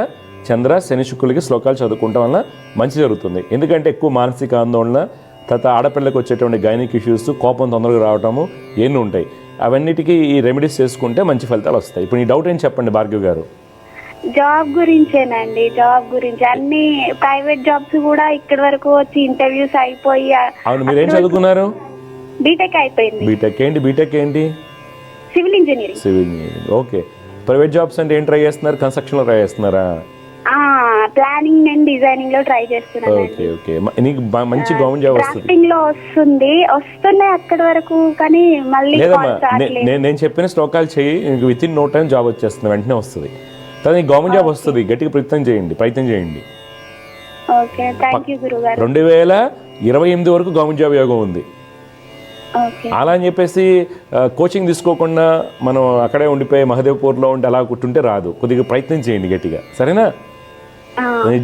చంద్ర శని శుక్రులకి శ్లోకాలు చదువుకోవటం వల్ల మంచి జరుగుతుంది. ఎందుకంటే ఎక్కువ మానసిక ఆందోళన, తర్వాత ఆడపిల్లలకు వచ్చేటువంటి గైనిక్ ఇష్యూస్, కోపం తొందరగా రావటము ఎన్ని ఉంటాయి. అవన్నిటికీ ఈ రెమెడీస్ చేసుకుంటే మంచి ఫలితాలు వస్తాయి. ఇప్పుడు ఈ డౌట్ ఏం చెప్పండి భార్గవ్ గారు? జాబ్ గురించేనండి, జాబ్ గురించి. అన్ని ప్రైవేట్ జాబ్స్ కూడా ఇక్కడి వరకు వచ్చి ఇంటర్వ్యూస్ అయిపోయి. అవును, మీరేం చదువుకున్నారు? బీటెక్ అయిపోయింది. బీటెక్ ఏంటి? Civil engineering. Okay. Private jobs అంటే ఏం ట్రై చేస్తున్నారు? కన్స్ట్రక్షన్ లో ట్రై చేస్తున్నారా? ప్లానింగ్ అండ్ డిజైనింగ్ లో ట్రై చేస్తున్నాను. ఓకే. నీకు మంచి గవర్నమెంట్ జాబ్ వస్తుంది. డ్రాఫ్టింగ్ లో వస్తున్నాయి అక్కడి వరకు, కానీ మళ్ళీ నేను చెప్పిన శ్లోకాలు చేయి, within no time job వచ్చేస్తుంది, వెంటనే వస్తుంది. తర్వాత నీకు గవర్నమెంట్ జాబ్ వస్తుంది. గట్టిగా ప్రయత్నం చేయండి. ఓకే, థాంక్యూ గురుగారు. 2028 వరకు గవర్నమెంట్ జాబ్ యోగం ఉంది. అలా అని చెప్పేసి కోచింగ్ తీసుకోకుండా మనం అక్కడే ఉండిపోయి మహదేవ్పూర్లో ఉండి అలా కూర్చుంటే రాదు. కొద్దిగా ప్రయత్నం చేయండి గట్టిగా, సరేనా?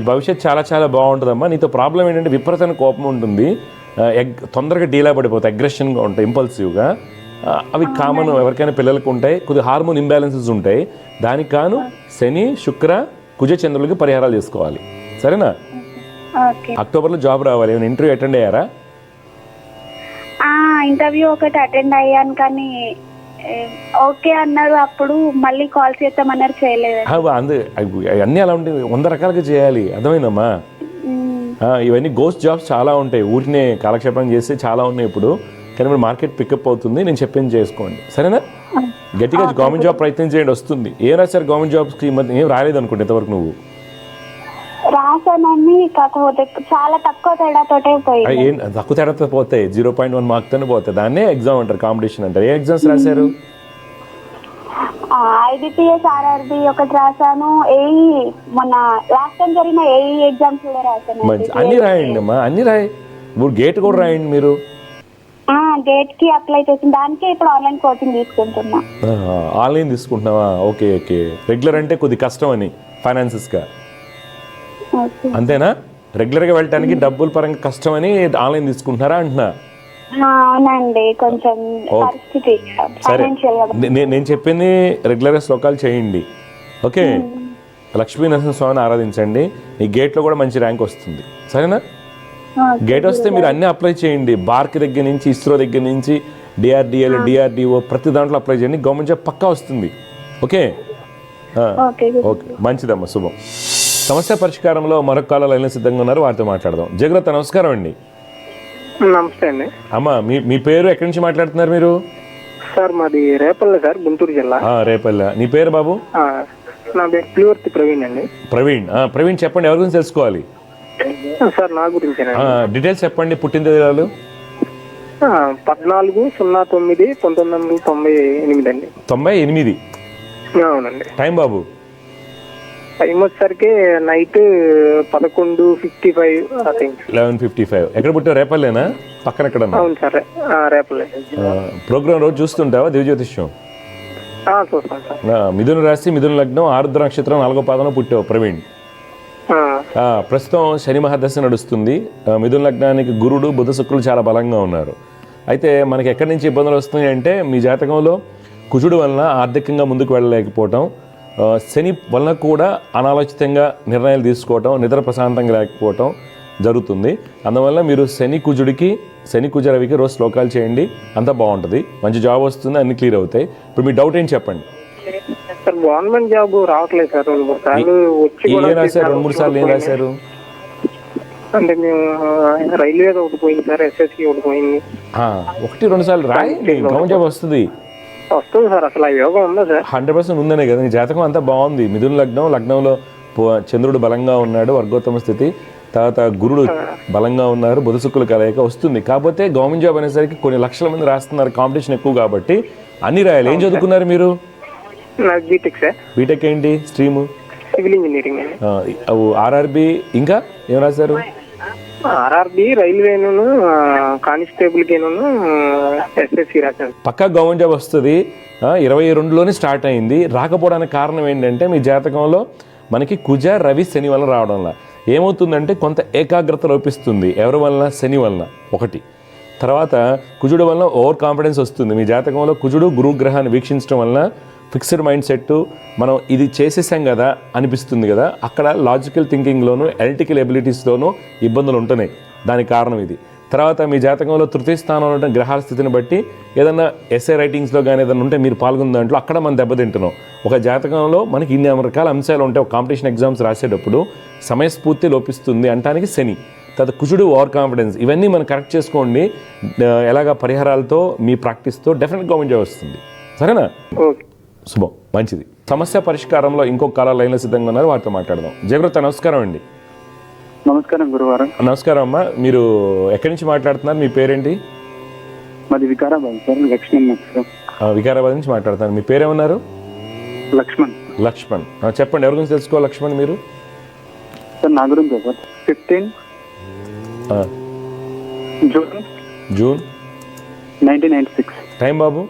భవిష్యత్ చాలా చాలా బాగుంటుందమ్మా. నీతో ప్రాబ్లం ఏంటంటే విపరీతమైన కోపం ఉంటుంది, తొందరగా డీలా పడిపోతాయి, అగ్రెషన్గా ఉంటాయి, ఇంపల్సివ్గా. అవి కామన్, ఎవరికైనా పిల్లలకు ఉంటాయి. కొద్దిగా హార్మోన్ ఇంబ్యాలెన్సెస్ ఉంటాయి. దానికి కాను శని శుక్ర కుజ చంద్రులకి పరిహారాలు చేసుకోవాలి, సరేనా? ఓకే. అక్టోబర్లో జాబ్ రావాలి. ఏమైనా ఇంటర్వ్యూ అటెండ్ అయ్యారా? ఇంటర్వ్యూ ఒకటి అటెండ్ అయ్యాను కానీ ఓకే అన్నారు. అప్పుడు మళ్ళీ కాల్ చేస్తామన్నారు, చేయలేదు. అన్నీ అలా ఉంటాయి, 100 రకాలుగా చేయాలి. అర్థమైందమ్మా? ఇవన్నీ గోస్ట్ జాబ్స్ చాలా ఉంటాయి, ఊరినే కాలక్షేపం చేస్తే చాలా ఉన్నాయి ఇప్పుడు. కానీ ఇప్పుడు మార్కెట్ పికప్ అవుతుంది, నేను చెప్పింది చేసుకోండి, సరేనా? గట్టిగా గవర్నమెంట్ జాబ్ ప్రయత్నం చేయండి, వస్తుంది. ఏం రాశారు గవర్నమెంట్ జాబ్స్కి? ఏం రాలేదు అనుకుంటే ఇంతవరకు నువ్వు? రాసానని, కాకపోతే చాలా తక్కువ తేడాతోటే పోయింది. తక్కువ తేడాతో పోతాయి, 0.1 మార్క్తోనే పోతాయి. దాన్నే ఎగ్జామ్ అంటారు, కాంపిటీషన్ అంటారు. ఏ ఎగ్జామ్స్ రాశారు? IBPS RRB ఒకటి రాశాను. మొన్న లాస్ట్ టైం జరిగిన AE ఎగ్జామ్స్ కూడా రాశాను. మంచి, అన్ని రాయండి అమ్మా, అన్ని రాయి. ఇప్పుడు గేట్ కూడా రాయండి మీరు. గేట్ కి అప్లై చేసిన దానికే ఇప్పుడు ఆన్లైన్ కోచింగ్ తీసుకుంటున్నా. ఆన్లైన్ తీసుకుంటున్నావా? Okay okay. రెగ్యులర్ అంటే కొద్ది కష్టం అని ఫైనాన్సెస్గా, అంతేనా? రెగ్యులర్గా వెళ్ళటానికి డబ్బుల పరంగా కష్టం అని ఆన్లైన్ తీసుకుంటున్నారా అంటున్నా? అవునండి, కొంచెం పరిస్థితి. సరే, నేను చెప్పింది రెగ్యులర్గా శ్లోకాలు చేయండి, ఓకే? లక్ష్మీ నరసింహస్వామిని ఆరాధించండి, ఈ గేట్లో కూడా మంచి ర్యాంక్ వస్తుంది, సరేనా? గేట్ వస్తే మీరు అన్నీ అప్లై చేయండి, బార్క్ దగ్గర నుంచి, ఇస్రో దగ్గర నుంచి, DRDL, DRDO, ప్రతి దాంట్లో అప్లై చేయండి. గవర్నమెంట్ జాబ్ పక్కా వస్తుంది, ఓకే? ఓకే, మంచిదమ్మా, శుభం. సమస్య పరిష్కారంలో మరొక కాలంలో లైన్లో సిద్ధంగా ఉన్నారు, వారితో మాట్లాడదాం. జగరత్, నమస్కారం అండి. నమస్తే అండి. అమ్మా, మీ పేరు, ఎక్కడి నుంచి మాట్లాడుతున్నారు మీరు? సార్ మాది రేపల్లె సార్, గుంటూరు జిల్లా. రేపల్లె. నీ పేరు బాబు? నా పేరు పులివర్తి ప్రవీణ్ అండి. ప్రవీణ్ చెప్పండి, ఎవరి గురించి తెలుసుకోవాలి? సార్ నా గురించి డీటెయిల్స్ చెప్పండి. పుట్టిన తేదీలు? 14/09/1998 అండి. 98? అవునండి. టైం బాబు? టైం వచ్చేసరికి నైట్ 11:55. 11:55. ఎక్కడ పుట్టావు? రేపల్లేనా? పక్కన ఎక్కడ? అవును సార్, రేపల్లె. ప్రోగ్రామ్ రోజు చూస్తుంటావా దివ్యజ్యోతిష్యం? చూస్తాను సార్. మిథున రాశి, మిథున లగ్నం, ఆరుద్ర నక్షత్రం, 4వ పాదంలో పుట్టావు ప్రవీణ్. ప్రస్తుతం శని మహాదశ నడుస్తుంది. మిథున లగ్నానికి గురుడు, బుధ, శుక్రులు చాలా బలంగా ఉన్నారు. అయితే మనకి ఎక్కడి నుంచి ఇబ్బందులు వస్తున్నాయి అంటే, మీ జాతకంలో కుజుడు వలన ఆర్థికంగా ముందుకు వెళ్ళలేకపోవటం, శని వలన కూడా అనాలోచితంగా నిర్ణయాలు తీసుకోవటం, నిద్ర ప్రశాంతంగా లేకపోవటం జరుగుతుంది. అందువల్ల మీరు శని కుజ రవికి రోజు శ్లోకాలు చేయండి, అంతా బాగుంటుంది, మంచి జాబ్ వస్తుంది, అన్ని క్లియర్ అవుతాయి. ఇప్పుడు మీ డౌట్ ఏంటి చెప్పండి. సార్ గవర్నమెంట్ జాబ్ రావట్లేదు సార్. 2-3 సార్లు వచ్చి ఏం రాశారు? 2-3 సార్లు ఏం రాశారు? అంటే మేము రైల్వే ఒకటి పోయింది సార్, SSC ఒకటి పోయింది. 1-2 సార్లు రాయండి, గవర్నమెంట్ జాబ్ వస్తుంది సార్. అసలు ఆ యోగం ఉందా సార్? 100% ఉందనే కదా. నీ జాతకం అంతా బాగుంది. మిథున లగ్నంలో చంద్రుడు బలంగా ఉన్నాడు, వర్గోత్తమ స్థితి. తర్వాత గురుడు బలంగా ఉన్నారు, బుధ శుక్రులు కలయిక వస్తుంది. కాకపోతే గవర్నమెంట్ జాబ్ అనేసరికి కొన్ని లక్షల మంది రాస్తున్నారు, కాంపిటీషన్ ఎక్కువ కాబట్టి అన్ని రాయాలి. ఏం చదువుకున్నారు మీరు? BTech sir. బీటెక్ ఏంటి స్ట్రీము? Civil engineering. RRB ఇంకా ఏం రాశారు? RRB, రైల్వేను, కానిస్టేబుల్ కేను, SSC రాశాను. పక్కా గవర్నమెంట్ జాబ్ వస్తుంది. 22లోనే స్టార్ట్ అయింది. రాకపోవడానికి కారణం ఏంటంటే, మీ జాతకంలో మనకి కుజ, రవి, శని వలన రావడం వల్ల ఏమవుతుందంటే కొంత ఏకాగ్రత లోపిస్తుంది. ఎవరి వలన? శని వలన ఒకటి. తర్వాత కుజుడు వలన ఓవర్ కాన్ఫిడెన్స్ వస్తుంది. మీ జాతకంలో కుజుడు గురుగ్రహాన్ని వీక్షించడం వలన ఫిక్స్డ్ మైండ్ సెట్, మనం ఇది చేసేసాం కదా అనిపిస్తుంది కదా, అక్కడ లాజికల్ థింకింగ్లోను, ఎలక్ట్రికల్ ఎబిలిటీస్లోనూ ఇబ్బందులు ఉంటున్నాయి. దానికి కారణం ఇది. తర్వాత మీ జాతకంలో తృతీయ స్థానంలో ఉన్న గ్రహాల స్థితిని బట్టి ఏదన్నా ఎస్ఏ రైటింగ్స్లో కానీ ఏదైనా ఉంటే మీరు పాల్గొన్న దాంట్లో అక్కడ మనం దెబ్బతింటున్నాం. ఒక జాతకంలో మనకి ఇన్ని రకాల అంశాలు ఉంటాయి. ఒక కాంపిటీషన్ ఎగ్జామ్స్ రాసేటప్పుడు సమయస్ఫూర్తి లోపిస్తుంది అంటానికి శని. తర్వాత కుజుడు ఓవర్ కాన్ఫిడెన్స్. ఇవన్నీ మనం కరెక్ట్ చేసుకోండి. ఎలాగా పరిహారాలతో, మీ ప్రాక్టీస్తో డెఫినెట్గా గవర్నమెంట్ జాబ్ వస్తుంది, సరేనా? శుభం, మంచిది. సమస్య పరిష్కారంలో ఇంకొక కాల లైన్లో సిద్ధంగా ఉన్నారు, వారితో మాట్లాడదాం. జయగ్రత, నమస్కారం అండి. నమస్కారం గురువారం. నమస్కారం అమ్మా. మీరు ఎక్కడి నుంచి మాట్లాడుతున్నారు? మీ పేరేంటి? మాది వికారాబాద్ సార్. లక్ష్మణ్. వికారాబాద్ నుంచి మాట్లాడుతున్నారు. మీ పేరేమన్నారు? లక్ష్మణ్. చెప్పండి, ఎవరి గురించి తెలుసుకోవాలి లక్ష్మణ్ మీరు? సార్ నా గురించి సార్. 15 జూన్ 1996. టైం బాబు?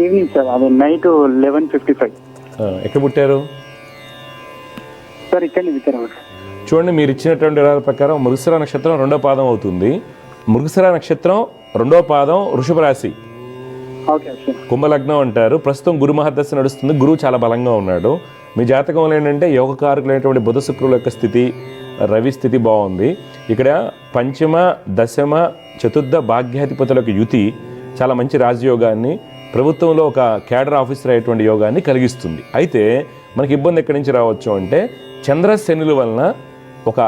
ఈవినింగ్ సార్, అదే నైట్ 11:55. ఎక్కడ పుట్టారు సార్? ఇక్కడ వికారాబాద్. చూడండి, మీరు ఇచ్చినటువంటి వివరాల ప్రకారం మృగశిర నక్షత్రం 2వ పాదం అవుతుంది. మృగశిర నక్షత్రం 2వ పాదం వృషభ రాశి, కుంభలగ్నం అంటారు. ప్రస్తుతం గురు మహర్దశ నడుస్తుంది. గురువు చాలా బలంగా ఉన్నాడు. మీ జాతకంలో ఏంటంటే యోగకారకులైనటువంటి బుధ శుక్రుల యొక్క స్థితి, రవి స్థితి బాగుంది. ఇక్కడ పంచమ, దశమ, చతుర్థ భాగ్యాధిపతుల యొక్క యుతి చాలా మంచి రాజయోగాన్ని, ప్రభుత్వంలో ఒక క్యాడర్ ఆఫీసర్ అయ్యేటువంటి యోగాన్ని కలిగిస్తుంది. అయితే మనకి ఇబ్బంది ఎక్కడి నుంచి రావచ్చు అంటే చంద్రశనుల వలన ఒక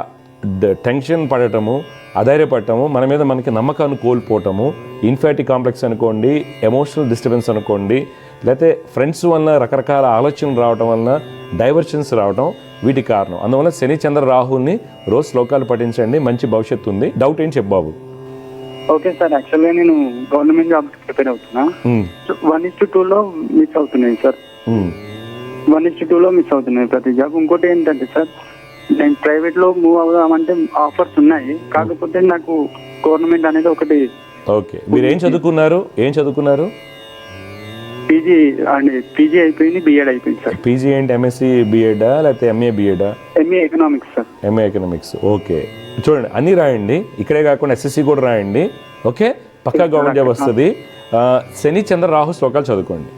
టెన్షన్ పడటము, అధైర్యపడటము, మన మీద మనకి నమ్మకాన్ని కోల్పోవటము, ఇన్ఫాటీ కాంప్లెక్స్ అనుకోండి, ఎమోషనల్ డిస్టర్బెన్స్ అనుకోండి, లేకపోతే ఫ్రెండ్స్ వలన రకరకాల ఆలోచనలు రావటం వలన డైవర్షన్స్ రావటం వీటికి కారణం. అందువల్ల శని, చంద్ర, రాహుల్ని రోజు శ్లోకాలు పఠించండి, మంచి భవిష్యత్తు ఉంది. డౌట్ ఏంటి చెప్పు బాబు. ఓకే సార్, యాక్చువల్గా నేను గవర్నమెంట్ జాబ్ ప్రిపేర్ అవుతున్నా. 1:2లో మిస్ అవుతున్నాయి సార్. 1:2లో మిస్ అవుతున్నాయి ప్రతి జాబ్. ఇంకోటి ఏంటంటే సార్, నేను ప్రైవేట్ లో మూవ్ అవుదామంటే ఆఫర్స్ ఉన్నాయి, కాకపోతే నాకు గవర్నమెంట్ అనేది ఒకటి. ఓకే, మీరు ఏం చదువుకున్నారు? పీజీ అయిపోయింది, బిఎడ్ అయిపోయింది సార్. పీజీ ఏంటి, ఎంఎస్సి బిఎడా లేకపోతే ఎంఏ బిఎడా? MA economics sir. MA economics. Okay, చూడండి అన్నీ రాయండి, ఇక్కడే కాకుండా ఎస్ఎస్సి కూడా రాయండి. ఓకే, పక్కా గవర్నమెంట్ జాబ్ వస్తుంది. శని, చంద్ర, రాహు శ్లోకాలు చదువుకోండి.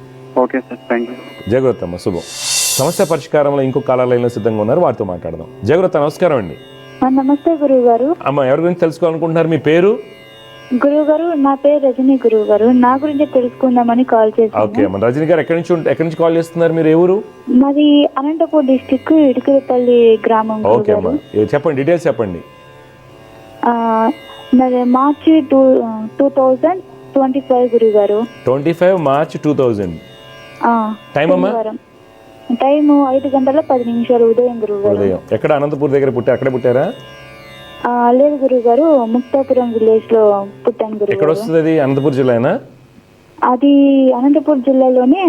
Okay sir, thank you. జగవత్తమ్మ శుభం. సమస్య పరిష్కారంలో ఇంకో కాలర్ లైన్లో సిద్ధంగా ఉన్నారు, వారితో మాట్లాడదాం. జగవత్త నమస్కారం అండి. నమస్తే గురువు గారు. అమ్మ, ఎవరి గురించి తెలుసుకోవాలనుకుంటున్నారు? మీ పేరు? గురువు గారు, నా పేరు రజనీ. గురువు గారు, నా గురించి తెలుసుకుందామని కాల్ చేశాను. ఓకే అమ్మ, రజనీ గారు ఎక్కడి నుంచి కాల్ చేస్తున్నారు? మీరు ఏ ఊరు? మాది అనంతపూర్ డిస్టిక్, ఇటుకలపల్లి గ్రామం. ఓకే అమ్మ, చెప్పండి, డీటెయిల్స్ చెప్పండి. నాది మార్చి 2025 గురువు గారు. 25 మార్చ్ 2000. టైం అమ్మా? టైము 5:10 ఉదయం గురువు గారు. ఉదయం. ఎక్కడ? అనంతపూర్ దగ్గర అక్కడే పుట్టారా? లేదు గురువు గారు, ముక్తాపురం విలేజ్ లో పుట్టాను గురువు. ఎక్కడ వస్తుంది అది? అనంతపూర్ జిల్లానా? అది అనంతపూర్ జిల్లాలోనే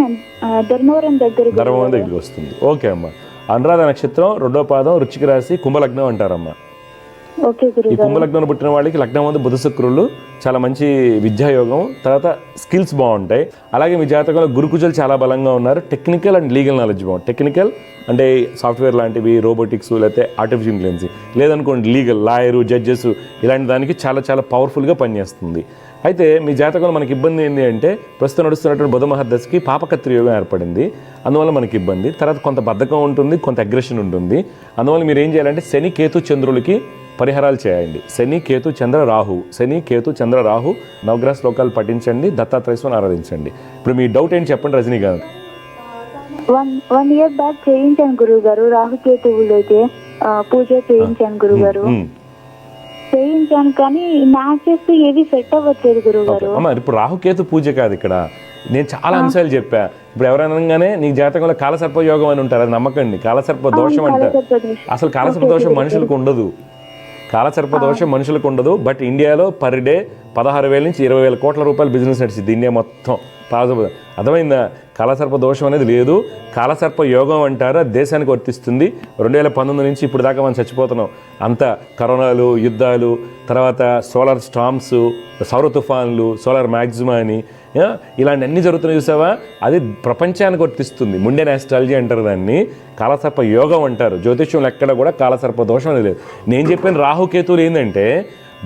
ధర్మవరం దగ్గర వస్తుంది. ఓకే అమ్మ, అనురాధ నక్షత్రం, 2వ పాదం, వృశ్చిక రాశి, కుంభలగ్నం అంటారమ్మా. ఈ కుంభలగ్నం పుట్టిన వాళ్ళకి లగ్నం ఉంది బుధ శుక్రులు, చాలా మంచి విద్యాయోగం, తర్వాత స్కిల్స్ బాగుంటాయి. అలాగే మీ జాతకంలో గురుకుజలు చాలా బలంగా ఉన్నారు. టెక్నికల్ అండ్ లీగల్ నాలెడ్జ్ బాగుంది. టెక్నికల్ అంటే సాఫ్ట్వేర్ లాంటివి, రోబోటిక్స్, లేకపోతే ఆర్టిఫిషియల్ ఇంటెలిజెన్స్, లేదనుకోండి లీగల్, లాయరు, జడ్జెస్, ఇలాంటి దానికి చాలా చాలా పవర్ఫుల్గా పనిచేస్తుంది. అయితే మీ జాతకంలో మనకి ఇబ్బంది ఏంటి అంటే ప్రస్తుతం నడుస్తున్నటువంటి బుధ మహర్దశకి పాపకత్రి యోగం ఏర్పడింది. అందువల్ల మనకి ఇబ్బంది. తర్వాత కొంత బద్ధకం ఉంటుంది, కొంత అగ్రెషన్ ఉంటుంది. అందువల్ల మీరు ఏం చేయాలంటే శని, కేతు, చంద్రులకి పరిహారాలు చేయండి. శని, కేతు, చంద్ర, రాహు, శని, కేతు, చంద్ర, రాహు నవగ్రహ శ్లోకాలు పఠించండి, దత్తాత్రేయస్వామిని ఆరాధించండి. ఇప్పుడు మీ డౌట్ ఏంటి చెప్పండి రజనీకాంత్. 1 year బ్యాక్ చేయించాను గురువు గారు, రాహుకేతువులైతే పూజ చేయించాను గురువు గారు. చేయించాను కానీ మ్యాచెస్ ఏవి సెట్ అవ్వట్లేదు గురువు గారు. అమ్మ, ఇప్పుడు రాహుకేతు పూజ కాదు ఇక్కడ, నేను చాలా అంశాలు చెప్పా. ఇప్పుడు ఎవరైనాగానే నీ జాతకంలో కాలసర్ప యోగం అని ఉంటారు, అది నమ్మకండి. కాలసర్ప దోషం అంటారు. అసలు కాలసర్ప దోషం మనుషులకు ఉండదు. కాలసర్ప దోషం మనుషులకు ఉండదు. బట్ ఇండియాలో పర్ డే 16,000 నుంచి 20,000 కోట్ల రూపాయల బిజినెస్ నడిచింది ఇండియా మొత్తం. అర్థమైందా? కాలసర్ప దోషం అనేది లేదు. కాలసర్ప యోగం అంటారు, అది దేశానికి వర్తిస్తుంది. 2019 నుంచి ఇప్పుడు దాకా మనం చచ్చిపోతున్నాం. అంతా కరోనాలు, యుద్ధాలు, తర్వాత సోలార్ స్టామ్స్, సౌర తుఫాన్లు, సోలార్ మ్యాక్సిమా అని ఇలాంటి అన్నీ జరుగుతున్నాయి చూసావా? అది ప్రపంచానికి వర్తిస్తుంది. ముండెన్ ఆస్ట్రాలజీ అంటారు దాన్ని, కాలసర్ప యోగం అంటారు. జ్యోతిష్యంలో ఎక్కడ కూడా కాలసర్ప దోషం అనేది లేదు. నేను చెప్పిన రాహుకేతువులు ఏంటంటే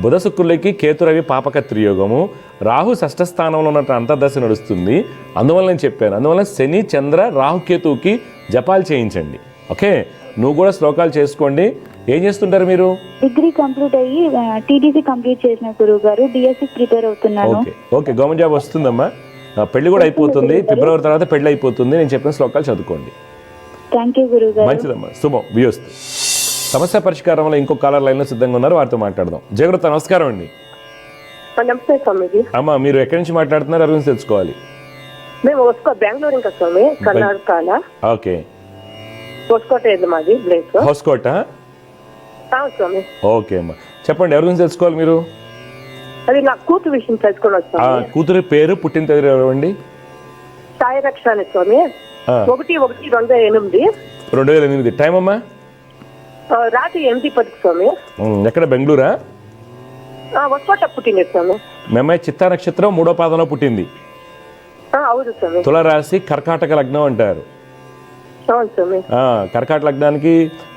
బుధ శుక్రులకి కేతు, రవి పాపకత్రి యోగము, రాహు 6వ స్థానంలో ఉన్నట్టు అంతర్దశ నడుస్తుంది. అందువల్ల నేను చెప్పాను. అందువల్ల శని, చంద్ర, రాహుకేతువుకి జపాలు చేయించండి. ఓకే, నువ్వు కూడా శ్లోకాలు చేసుకోండి. ఏం చేస్తుంటారు మీరు? డిగ్రీ కంప్లీట్ అయ్యి టీటీసీ కంప్లీట్ చేసిన గురువు గారు, డిఎస్సి ప్రిపేర్ అవుతున్నాను. ఓకే, గవర్నమెంట్ జాబ్ వస్తుందమ్మా. పెళ్లి కూడా అయిపోతుంది, ఫిబ్రవరి తర్వాత పెళ్లి అయిపోతుంది. నేను చెప్పిన శ్లోకాలు చదువుకోండి. థ్యాంక్ యూ గురువు గారు. మంచిదమ్మా, శుభం, వియోస్తు. సమస్య పరిష్కారంలో ఇంకో కాలర్ లైన్లో సిద్ధంగా ఉన్నారు, వారితో మాట్లాడదాం. జయగ్రత నమస్కారం అండి. నమస్తే స్వామిజీ. అమ్మా, మీరు ఎక్కడి నుంచి మాట్లాడుతున్నారు? అవి తెలుసుకోవాలి. మేము బెంగళూరు ఇంకా స్వామి, కర్ణాటక. ఓకే, హోస్కోట మాది ప్లేస్. హోస్కోట స్వామి. ఓకే అమ్మా, చెప్పండి, ఎవరి గురించి తెలుసుకోవాలి మీరు? అది నా కూతురు విషయం తెలుసుకొని వచ్చాను. కూతురు పేరు, పుట్టిన తేదీ ఎవరండి? సాయి రక్షణ స్వామి. 1/1/2008. 2008. టైం అమ్మా? రాత్రి 8:10 స్వామి. ఎక్కడ? బెంగళూరా? హోస్కోట పుట్టింది స్వామి. మీ అమ్మాయి చిత్తా నక్షత్రం 3వ పాదంలో పుట్టింది. అవును స్వామి. తులారాశి, కర్కాటక లగ్నం అంటారు. అవును స్వామి. కర్కాటక లగ్నానికి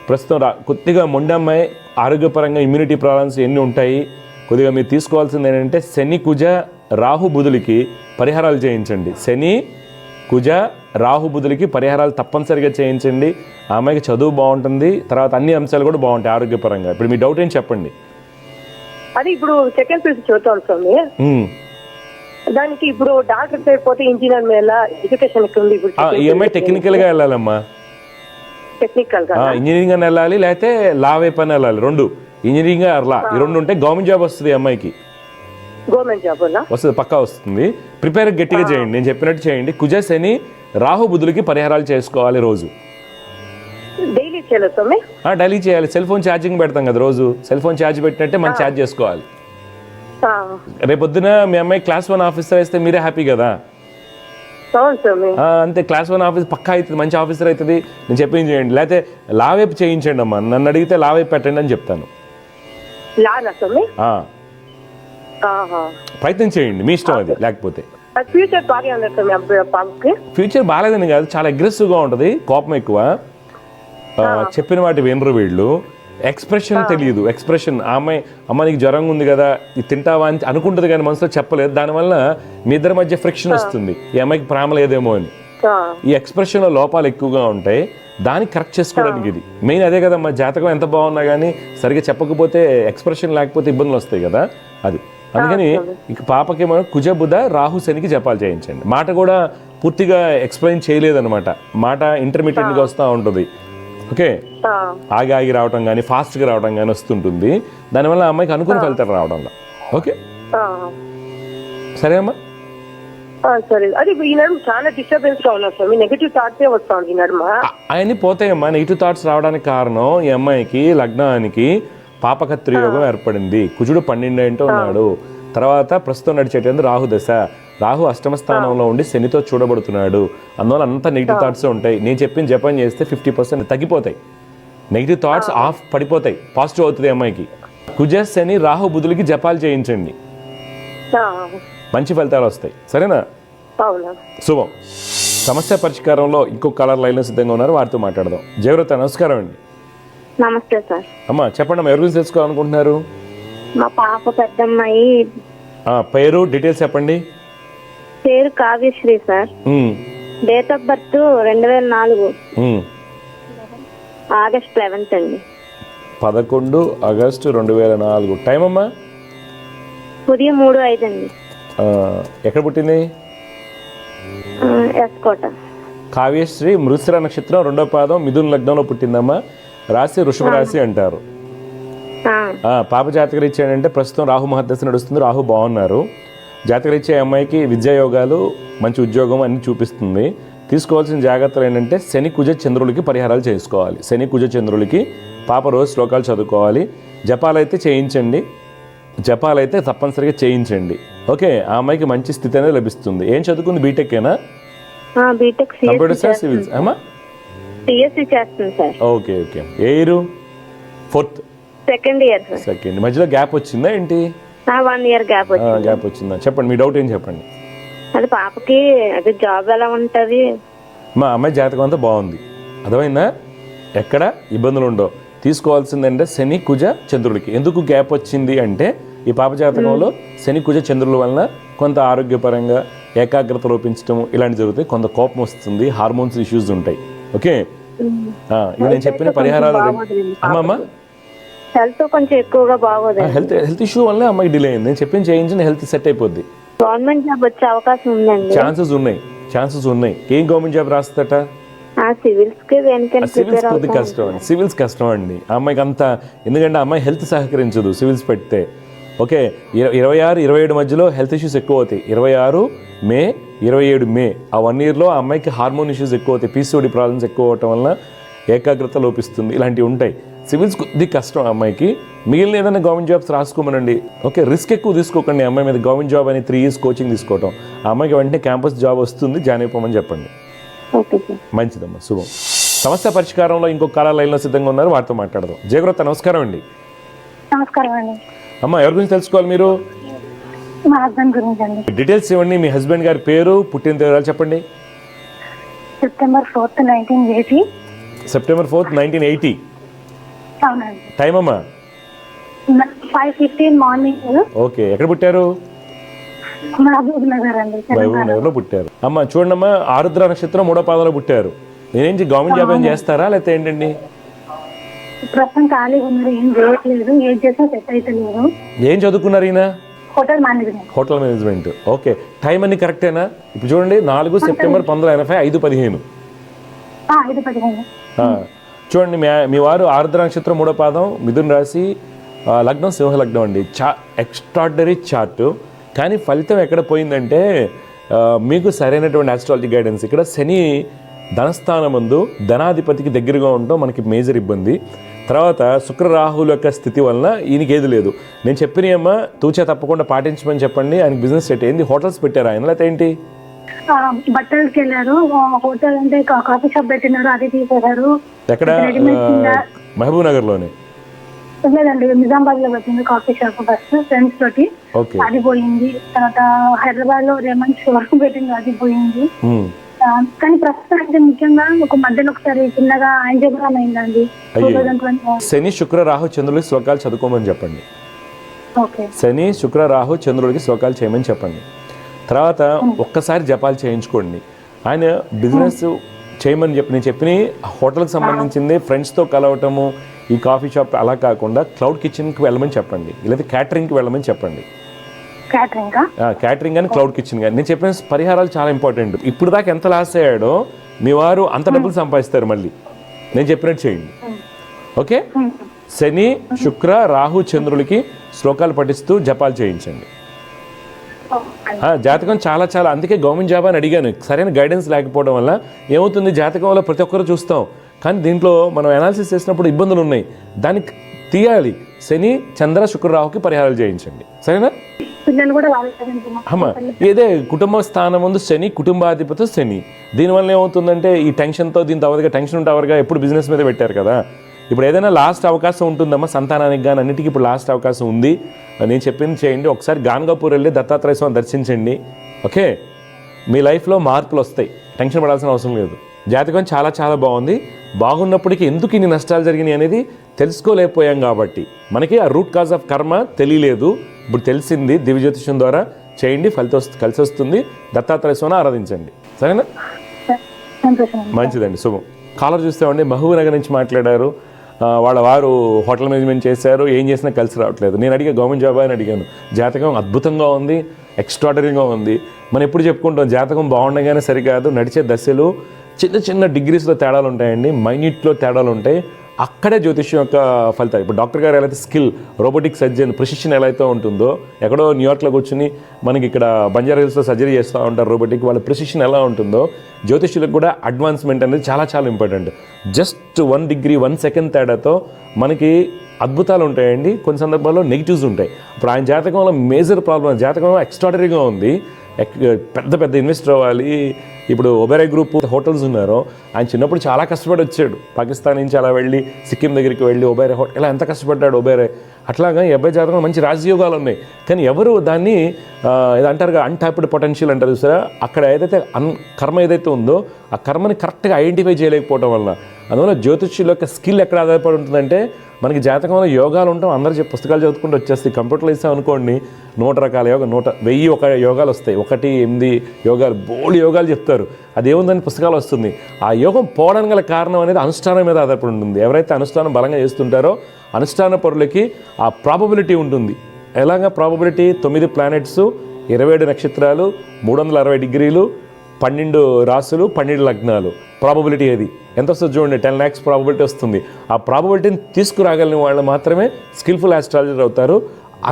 ప్రస్తుతం కొద్దిగా మొండమ్మాయి, ఆరోగ్యపరంగా ఇమ్యూనిటీ ప్రాబ్లమ్స్ ఎన్ని ఉంటాయి. కొద్దిగా మీరు తీసుకోవాల్సింది ఏంటంటే శని, కుజ, రాహు, బుధులకి పరిహారాలు చేయించండి. శని, కుజ రాహు బుధులకి పరిహారాలు తప్పనిసరిగా చేయించండి. ఆ అమ్మాయికి చదువు బాగుంటుంది, తర్వాత అన్ని అంశాలు కూడా బాగుంటాయి ఆరోగ్యపరంగా. ఇప్పుడు మీ డౌట్ ఏం చెప్పండి. అది ఇప్పుడు సెకండ్ పీసీ చదువుతాను స్వామి. దానికి ఇప్పుడు డాక్టర్ అయిపోతే ఇంజనీర్ మీద ఎడ్యుకేషన్ ఉంది. ఇప్పుడు ఈ అమ్మాయి టెక్నికల్గా వెళ్ళాలమ్మా, టెక్నికల్ గా ఇంజనీరింగ్ అని వెళ్ళాలి, లేకపోతే లా వైపు అని వెళ్ళాలి. రెండు ఇంజనీరింగ్ లా ఈ రెండు ఉంటే గవర్నమెంట్ జాబ్ వస్తుంది ఈ అమ్మాయికి. గవర్నమెంట్ జాబ్ వస్తుంది, పక్కా వస్తుంది. ప్రిపేర్ గట్టిగా చేయండి, నేను చెప్పినట్టు చేయండి. కుజ శని రాహు బుధులకి పరిహారాలు చేసుకోవాలి రోజు. డైలీ చేయాలి స్వామి. డైలీ చేయాలి. సెల్ ఫోన్ ఛార్జింగ్ పెడతాం కదా రోజు, సెల్ ఫోన్ ఛార్జ్ పెట్టినట్టే మనం ఛార్జ్ చేసుకోవాలి. రేపొద్దున మీ అమ్మాయి క్లాస్ 1 ఆఫీసర్ అయితే మీరే హ్యాపీ కదా. అవును స్వామి. అంతే, క్లాస్ 1 ఆఫీసర్ పక్కా అవుతుంది, మంచి ఆఫీసర్ అవుతుంది. నేను చెప్పింది చేయండి, లేకపోతే లా వైపు చేయించండి అమ్మా. నన్ను అడిగితే లా వైపు పెట్టండి అని చెప్తాను. లానా స్వామి? ప్రయత్నం చేయండి, మీ ఇష్టం అది. లేకపోతే ఫ్యూచర్ బాగా ఉంది స్వామి పాపకి. ఫ్యూచర్ బాగాలేదని కాదు, చాలా అగ్రెసివ్గా ఉంటుంది, కోపం ఎక్కువ, చెప్పిన వాటి వినరు వీళ్ళు. ఎక్స్ప్రెషన్ తెలియదు. ఎక్స్ప్రెషన్ అమ్మ నీకు జ్వరంగా ఉంది కదా, ఇది తింటావా అని అనుకుంటుంది కానీ మనసులో చెప్పలేదు. దానివల్ల మీ ఇద్దరి మధ్య ఫ్రిక్షన్ వస్తుంది, ఈ అమ్మాయికి ప్రేమ లేదేమో అని. ఈ ఎక్స్ప్రెషన్లో లోపాలు ఎక్కువగా ఉంటాయి, దాన్ని కరెక్ట్ చేసుకోవడానికి ఇది మెయిన్. అదే కదమ్మా, జాతకం ఎంత బాగున్నా కానీ సరిగ్గా చెప్పకపోతే, ఎక్స్ప్రెషన్ లేకపోతే ఇబ్బందులు వస్తాయి కదా, అది. అందుకని ఇక పాపకి మనం కుజ బుధ రాహు శనికి జపాలు చేయించండి. మాట కూడా పూర్తిగా ఎక్స్ప్లెయిన్ చేయలేదన్నమాట, మాట ఇంటర్మీడియట్గా వస్తూ ఉంటుంది. ఓకే, ఆగి ఆగి రావడం కానీ ఫాస్ట్గా రావడం కానీ వస్తుంటుంది. దానివల్ల అమ్మాయికి అనుకున్న ఫలితాలు రావడంలో. ఓకే, సరే అమ్మా. సరే. అది ఈ నడుము చాలా డిస్టర్బెన్స్ గా ఉన్నారు స్వామి, నెగిటివ్ థాట్స్ వస్తా ఉంది ఈ నడుమ. అవన్నీ పోతాయమ్మా. నెగిటివ్ థాట్స్ రావడానికి కారణం ఈ అమ్మాయికి లగ్నానికి పాపకత్రి యోగం ఏర్పడింది. కుజుడు 12 ఉన్నాడు. తర్వాత ప్రస్తుతం నడిచేటందుకు రాహు దశ. రాహు అష్టమ స్థానంలో ఉండి శనితో చూడబడుతున్నాడు. అందువల్ల అంతా నెగిటివ్ థాట్స్ ఉంటాయి. నేను చెప్పిన జపం చేస్తే 50% తగ్గిపోతాయి, నెగిటివ్ థాట్స్ ఆఫ్ పడిపోతాయి, పాజిటివ్ అవుతుంది అమ్మాయికి. కుజ శని రాహు బుధులకి జపాలు చేయించండి, మంచి ఫలితాలు వస్తాయి. సరేనా? శుభం. సమస్య పరిష్కారంలో ఇంకొక కలర్ లైన్లో సిద్ధంగా ఉన్నారు, వారితో మాట్లాడదాం. జయవ్రత, నమస్కారం అండి. నమస్తే సార్. అమ్మా చెప్పండి అమ్మా, ఎవరి గురించి తెలుసుకోవాలనుకుంటున్నారు? మా పాప పెద్దమ్మాయి. పేరు డీటెయిల్స్ చెప్పండి. పేరు Kavyasri sir. Date of birth 2004 August 11 అండి. 11 ఆగస్టు 2004. టైం అమ్మా? ఉదయం 3:05 అండి. ఎక్కడ పుట్టింది? ఎస్కోట. కావ్యశ్రీ మృగశిర నక్షత్రం 2వ పాదం మిథున లగ్నంలో పుట్టిందమ్మా. రాశి వృషభ రాశి అంటారు. పాప జాతకరీత్యా ఏంటంటే ప్రస్తుతం రాహు మహర్దశ నడుస్తుంది, రాహు బాగున్నారు. జాతకరీత్యా అమ్మాయికి విద్యాయోగాలు, మంచి ఉద్యోగం అన్ని చూపిస్తుంది. తీసుకోవాల్సిన జాగ్రత్తలు ఏంటంటే శని కుజ చంద్రులకి పరిహారాలు చేసుకోవాలి. శని కుజ చంద్రులకి పాప రోజు శ్లోకాలు చదువుకోవాలి. జపాలైతే చేయించండి, జపాలైతే తప్పనిసరిగా చేయించండి. ఓకే, ఆ అమ్మాయికి మంచి స్థితి అనేది లభిస్తుంది. ఏం చదువుకుంది? బీటెక్కేనా? కంప్యూటర్ సైన్స్, సివిల్స్ అమ్మా? చేస్తుంది సార్. Okay okay. ఏ year? 4th, second year. Second. మధ్యలో గ్యాప్ వచ్చిందా ఏంటి? 1 ఇయర్ గ్యాప్ వచ్చిందా? చెప్పండి, మీ డౌట్ ఏం చెప్పండి. అది పాపకి అది జాబ్ ఎలా ఉంటది? మా అమ్మాయి జాతకం అంతా బాగుంది, అర్థమైందా? ఎక్కడ ఇబ్బందులు ఉండవు. తీసుకోవాల్సిందంటే శని కుజ చంద్రుడికి. ఎందుకు గ్యాప్ వచ్చింది అంటే ఈ పాప జాతకంలో శని కుజ చంద్రుల వలన కొంత ఆరోగ్యపరంగా ఏకాగ్రత లోపించడం ఇలాంటి జరుగుతాయి. కొంత కోపం వస్తుంది, హార్మోన్స్ ఇష్యూస్ ఉంటాయి. ఓకే, ఇవి నేను చెప్పిన పరిహారాలు. అమ్మమ్మ హెల్త్ కొంచెం ఎక్కువగా బాగోదు. హెల్త్ ఇష్యూ వల్ల అమ్మాయి డిలే అయింది. నేను చెప్పింది చేయించిన హెల్త్ సెట్ అయిపోద్ది. గవర్నమెంట్ జాబ్ వచ్చే అవకాశం ఉందండి? ఛాన్సెస్ ఉన్నాయి. ఏం గవర్నమెంట్ జాబ్ రాస్తుందట? సివిల్స్ కొద్ది కష్టం అండి. సివిల్స్ కష్టం అండి అమ్మాయికి అంతా, ఎందుకంటే అమ్మాయి హెల్త్ సహకరించదు సివిల్స్ పెడితే. ఓకే, 26, 27 మధ్యలో హెల్త్ ఇష్యూస్ ఎక్కువ అవుతాయి. 26 మే, 27 మే ఆ 1 ఇయర్లో ఆ అమ్మాయికి హార్మోన్ ఇష్యూస్ ఎక్కువ అవుతాయి. పీసీఓడి ప్రాబ్లమ్స్ ఎక్కువ అవటం వల్ల ఏకాగ్రత లోపిస్తుంది, ఇలాంటివి ఉంటాయి. సివిల్స్ కొద్ది కష్టం అమ్మాయికి. మిగిలిన ఏదైనా గవర్నమెంట్ జాబ్స్ రాసుకోమనండి. ఓకే, రిస్క్ ఎక్కువ తీసుకోకండి అమ్మాయి మీద. గవర్నమెంట్ జాబ్ అని 3 years కోచింగ్ తీసుకోవటం, ఆ అమ్మాయికి వెంటనే క్యాంపస్ జాబ్ వస్తుంది, జాయిన్ అయిపోమని చెప్పండి. మంచిదమ్మా, శుభం. సమస్య పరిష్కారంలో ఇంకొక కాలర్ లైన్లో సిద్ధంగా ఉన్నారు, వారితో మాట్లాడదాం. జయగ్రత, నమస్కారం అండి. నమస్కారం అండి. అమ్మా ఎవరి గురించి తెలుసుకోవాలి మీరు? మా హస్బెండ్ గురించి అండి. డీటెయిల్స్ ఇవ్వండి. మీ హస్బెండ్ గారి పేరు, పుట్టిన తేదీలు చెప్పండి. September 4th, 1980. September 4th, 1980. అవునండి. టైం అమ్మా? 5:15 మార్నింగ్. ఓకే, ఎక్కడ పుట్టారు? మహబూబ్ నగర్ అండి. మహబూబ్ నగర్లో పుట్టారు. అమ్మ చూడండమ్మా, ఆరుద్ర నక్షత్రం 3వ పాదంలో పుట్టారు. నేనేంటి గవర్నమెంట్ జాబ్ ఏం చేస్తారా లేకపోతే ఏంటండి? ప్రస్తుతం ఖాళీగా ఉన్నారు, ఏం చేయట్లేదు, ఏం చేసినా సెట్ అయితే లేదు. ఏం చదువుకున్నారు ఈయన? Hotel management. Hotel management. Okay, time అన్ని కరెక్టేనా? ఇప్పుడు చూడండి 4 సెప్టెంబర్ 1980, 5:15. 5:15. చూడండి మీ వారు ఆరుద్ర నక్షత్రం 3వ పాదం, మిథున రాశి, లగ్నం సింహ లగ్నం అండి. Extraordinary chart. కానీ ఫలితం ఎక్కడ పోయిందంటే మీకు సరైనటువంటి ఆస్ట్రాలజీ గైడెన్స్. ఇక్కడ శని ధనస్థానమందు ధనాధిపతికి దగ్గరగా ఉండటం మనకి మేజర్ ఇబ్బంది. తర్వాత శుక్ర రాహుల యొక్క స్థితి వలన ఈయనకి ఏది లేదు. నేను చెప్పినయమ్మ తూచా తప్పకుండా పాటించమని చెప్పండి. ఆయనకి బిజినెస్ సెట్ అయింది. హోటల్స్ పెట్టారు ఆయన, లేకపోతే ఏంటి? బట్టలకి వెళ్ళారు, హోటల్ అంటే కాఫీ షాప్ పెట్టినారు, అది తీసేశారు. ఎక్కడ? మహబూబ్ నగర్లోనే. లేదండి, నిజామాబాద్ లో పెట్టింది కాఫీ షాప్ ఫస్ట్ ఫ్రెండ్స్ తోటి, అది పోయింది. తర్వాత హైదరాబాద్ లో రేమండ్ షోరూమ్ పెట్టింది, అది పోయింది. కానీ ప్రస్తుతం అంటే ముఖ్యంగా ఒక మధ్యలో ఒకసారి చిన్నగా యాంజియోగ్రామ్ అయిందండి. 2020. శని శుక్ర రాహు చంద్రుడికి శ్లోకాలు చదువుకోమని చెప్పండి. శని శుక్ర రాహు చంద్రుడికి శ్లోకాలు చేయమని చెప్పండి. తర్వాత ఒక్కసారి జపాలు చేయించుకోండి. ఆయన బిజినెస్ చేయమని చెప్పి నేను చెప్పిన హోటల్కి సంబంధించింది ఫ్రెండ్స్తో కలవటము, ఈ కాఫీ షాప్ అలా కాకుండా క్లౌడ్ కిచెన్కి వెళ్ళమని చెప్పండి, లేదా క్యాటరింగ్కి వెళ్ళమని చెప్పండి. క్యాటరింగ్ కానీ క్లౌడ్ కిచెన్ కానీ నేను చెప్పిన పరిహారాలు చాలా ఇంపార్టెంట్. ఇప్పుడు దాకా ఎంత లాస్ అయ్యాడో మీ వారు అంత డబ్బులు సంపాదిస్తారు. మళ్ళీ నేను చెప్పినట్టు చేయండి. ఓకే, శని శుక్ర రాహు చంద్రులకి శ్లోకాలు పఠిస్తూ జపాలు చేయించండి. జాతకం చాలా చాలా, అందుకే గవర్నమెంట్ జాబ్ అని అడిగాను. సరైన గైడెన్స్ లేకపోవడం వల్ల ఏమవుతుంది, జాతకం వల్ల ప్రతి ఒక్కరు చూస్తాం, కానీ దీంట్లో మనం అనాలిసిస్ చేసినప్పుడు ఇబ్బందులు ఉన్నాయి. దానికి తీయాలి. శని చంద్ర శుక్ర రాహుకి పరిహారాలు చేయించండి, సరేనా? అమ్మా ఇదే కుటుంబ స్థానం ముందు శని, కుటుంబాధిపతి శని. దీనివల్ల ఏమవుతుందంటే ఈ టెన్షన్తో దీంతో అవరుగా టెన్షన్ ఉంటావరుగా ఎప్పుడు బిజినెస్ మీద పెట్టారు కదా. ఇప్పుడు ఏదైనా లాస్ట్ అవకాశం ఉంటుందమ్మా సంతానానికి కానీ అన్నిటికీ. ఇప్పుడు లాస్ట్ అవకాశం ఉంది. నేను చెప్పింది చేయండి. ఒకసారి గాన్గాపూర్ వెళ్ళి దత్తాత్రేయ స్వామిని దర్శించండి. ఓకే, మీ లైఫ్లో మార్పులు వస్తాయి, టెన్షన్ పడాల్సిన అవసరం లేదు. జాతకం చాలా చాలా బాగుంది. బాగున్నప్పటికీ ఎందుకు ఇన్ని నష్టాలు జరిగినాయి అనేది తెలుసుకోలేకపోయాం కాబట్టి మనకి ఆ రూట్ కాజ్ ఆఫ్ కర్మ తెలియలేదు. ఇప్పుడు తెలిసింది. దివ్య జ్యోతిష్యం ద్వారా చేయండి, ఫలితం కలిసి వస్తుంది. దత్తాత్రేయ స్వామిని ఆరాధించండి, సరేనా? మంచిదండి, శుభం. కాలర్ చూస్తామండి, మహబూబ్ నగర్ నుంచి మాట్లాడారు. వాళ్ళ వారు హోటల్ మేనేజ్మెంట్ చేశారు, ఏం చేసినా కలిసి రావట్లేదు. నేను అడిగా గవర్నమెంట్ జాబ్ అని అడిగాను. జాతకం అద్భుతంగా ఉంది, ఎక్స్ట్రాడనరీగా ఉంది. మనం ఎప్పుడు చెప్పుకుంటాం జాతకం బాగుండగానే సరికాదు, నడిచే దశలు చిన్న చిన్న డిగ్రీస్లో తేడాలు ఉంటాయండి, మైన్యూట్లో తేడాలు ఉంటాయి. అక్కడే జ్యోతిష్యం యొక్క ఫలితాలు. ఇప్పుడు డాక్టర్ గారు ఎలా అయితే స్కిల్, రోబోటిక్ సర్జన్ ప్రిసిషన్ ఎలా అయితే ఉంటుందో, ఎక్కడో న్యూయార్క్లో కూర్చుని మనకి ఇక్కడ బంజారా హిల్స్లో సర్జరీ చేస్తూ ఉంటారు రోబోటిక్, వాళ్ళ ప్రిసిషన్ ఎలా ఉంటుందో జ్యోతిష్యులకు కూడా అడ్వాన్స్మెంట్ అనేది చాలా చాలా ఇంపార్టెంట్. జస్ట్ 1 డిగ్రీ 1 సెకండ్ తేడాతో మనకి అద్భుతాలు ఉంటాయండి. కొన్ని సందర్భాల్లో నెగిటివ్స్ ఉంటాయి. ఇప్పుడు ఆయన జాతకంలో మేజర్ ప్రాబ్లం, జాతకంలో ఎక్స్ట్రాడనరీగా ఉంది. పెద్ద పెద్ద ఇన్వెస్టర్ అవ్వాలి. ఇప్పుడు ఒబెరాయ్ గ్రూప్ హోటల్స్ ఉన్నారో, ఆయన చిన్నప్పుడు చాలా కష్టపడి వచ్చాడు. పాకిస్తాన్ నుంచి అలా వెళ్ళి సిక్కిం దగ్గరికి వెళ్ళి ఒబెరాయ్ హోటల్ ఇలా ఎంత కష్టపడ్డాడు ఒబెరాయ్. అట్లాగా ఈ అబ్బాయి జాతకంలో మంచి రాజయోగాలు ఉన్నాయి. కానీ ఎవరు దాన్ని ఇది అంటారుగా అన్టాప్డ్ పొటెన్షియల్ అంటారు చూసారా, అక్కడ ఏదైతే కర్మ ఏదైతే ఉందో ఆ కర్మని కరెక్ట్గా ఐడెంటిఫై చేయలేకపోవడం వల్ల. అందువల్ల జ్యోతిష్యుల యొక్క స్కిల్ ఎక్కడ ఆధారపడి ఉంటుందంటే మనకి జాతకంలో యోగాలు ఉంటాం. అందరూ పుస్తకాలు చదువుకుంటూ వచ్చేస్తాయి. కంప్యూటర్లో ఇస్తాం అనుకోండి 100 రకాల యోగా, 1000 యోగాలు వస్తాయి. 1, 8 యోగాలు, బోల్డ్ యోగాలు చెప్తారు. అదేముందని పుస్తకాలు వస్తుంది. ఆ యోగం పోవడానికి గల కారణం అనేది అనుష్ఠానం మీద ఆధారపడి ఉంటుంది. ఎవరైతే అనుష్ఠానం బలంగా చేస్తుంటారో అనుష్ఠాన పరులకి ఆ ప్రాబబిలిటీ ఉంటుంది. ఎలాగా ప్రాబబిలిటీ? 9 ప్లానెట్స్, 27 నక్షత్రాలు, 360 డిగ్రీలు, 12 రాసులు, 12 లగ్నాలు. ప్రాబబిలిటీ అది ఎంత వస్తుంది చూడండి, 10 lakhs ప్రాబబిలిటీ వస్తుంది. ఆ ప్రాబబిలిటీని తీసుకురాగలిగిన వాళ్ళు మాత్రమే స్కిల్ఫుల్ ఆస్ట్రాలజర్ అవుతారు.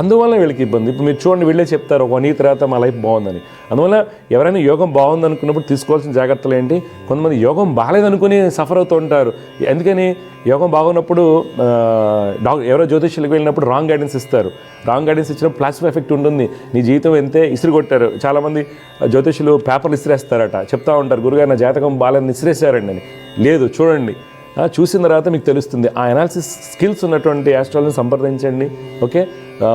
అందువల్ల వీళ్ళకి ఇబ్బంది. ఇప్పుడు మీరు చూడండి, వీళ్ళే చెప్తారు ఒక 1 year తర్వాత మా లైఫ్ బాగుందని. అందువల్ల ఎవరైనా యోగం బాగుంది అనుకున్నప్పుడు తీసుకోవాల్సిన జాగ్రత్తలు ఏంటి? కొంతమంది యోగం బాగాలేదనుకుని సఫర్ అవుతూ ఉంటారు. ఎందుకని? యోగం బాగున్నప్పుడు ఎవరో జ్యోతిష్యులకు వెళ్ళినప్పుడు రాంగ్ గైడెన్స్ ఇస్తారు. రాంగ్ గైడెన్స్ ఇచ్చినప్పుడు ప్లాస్టిక్ ఎఫెక్ట్ ఉంటుంది. నీ జీవితం ఎంతే ఇసిరి కొట్టారు. చాలామంది జ్యోతిష్యులు పేపర్లు ఇసిరేస్తారట, చెప్తా ఉంటారు గురుగారు నా జాతకం బాగాలేదని ఇసిరేసారండి అని. లేదు, చూడండి, చూసిన తర్వాత మీకు తెలుస్తుంది. ఆ అనాలిసిస్ స్కిల్స్ ఉన్నటువంటి ఆస్ట్రాలజీని సంప్రదించండి. ఓకే,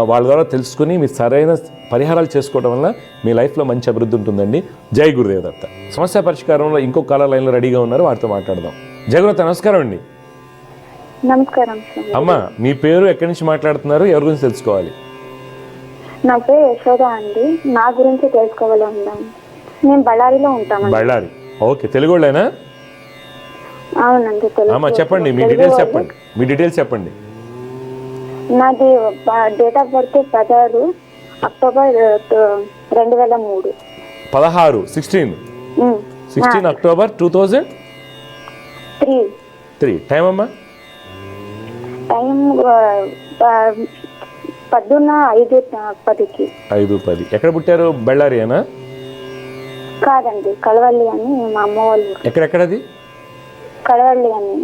వాళ్ళ ద్వారా తెలుసుకుని మీరు సరైన పరిహారాలు చేసుకోవడం వల్ల మీ లైఫ్లో మంచి అభివృద్ధి ఉంటుందండి. జై గురుదేవ్ దత్త. సమస్య పరిష్కారంలో ఇంకో కాలర్ లైన్లో రెడీగా ఉన్నారు, వారితో మాట్లాడదాం. జై గురుదత్త, నమస్కారం అండి. నమస్కారం. అమ్మ మీ పేరు, ఎక్కడి నుంచి మాట్లాడుతున్నారు, ఎవరి గురించి తెలుసుకోవాలి? నా పేరు యశోద అండి. నా గురించి తెలుసుకోవాలి ఉందండి. నేను బళ్ళారిలో ఉంటామండి. బళ్ళారి, ఓకే. తెలుగులేనా? అవునండి, తెలుగు. చెప్పండి, మీ డీటెయిల్స్ చెప్పండి, మీ డీటెయిల్స్ చెప్పండి. నాది date of birth 16 October 2003. 16 October 2003. Time అమ్మా? టైం పొద్దున్న 5:10. 5:10. ఎక్కడ పుట్టారు? బళ్ళారియేనా? కాదండి, కలవల్లి అని మా అమ్మ వాళ్ళు. ఎక్కడెక్కడది? కలవల్లి అని.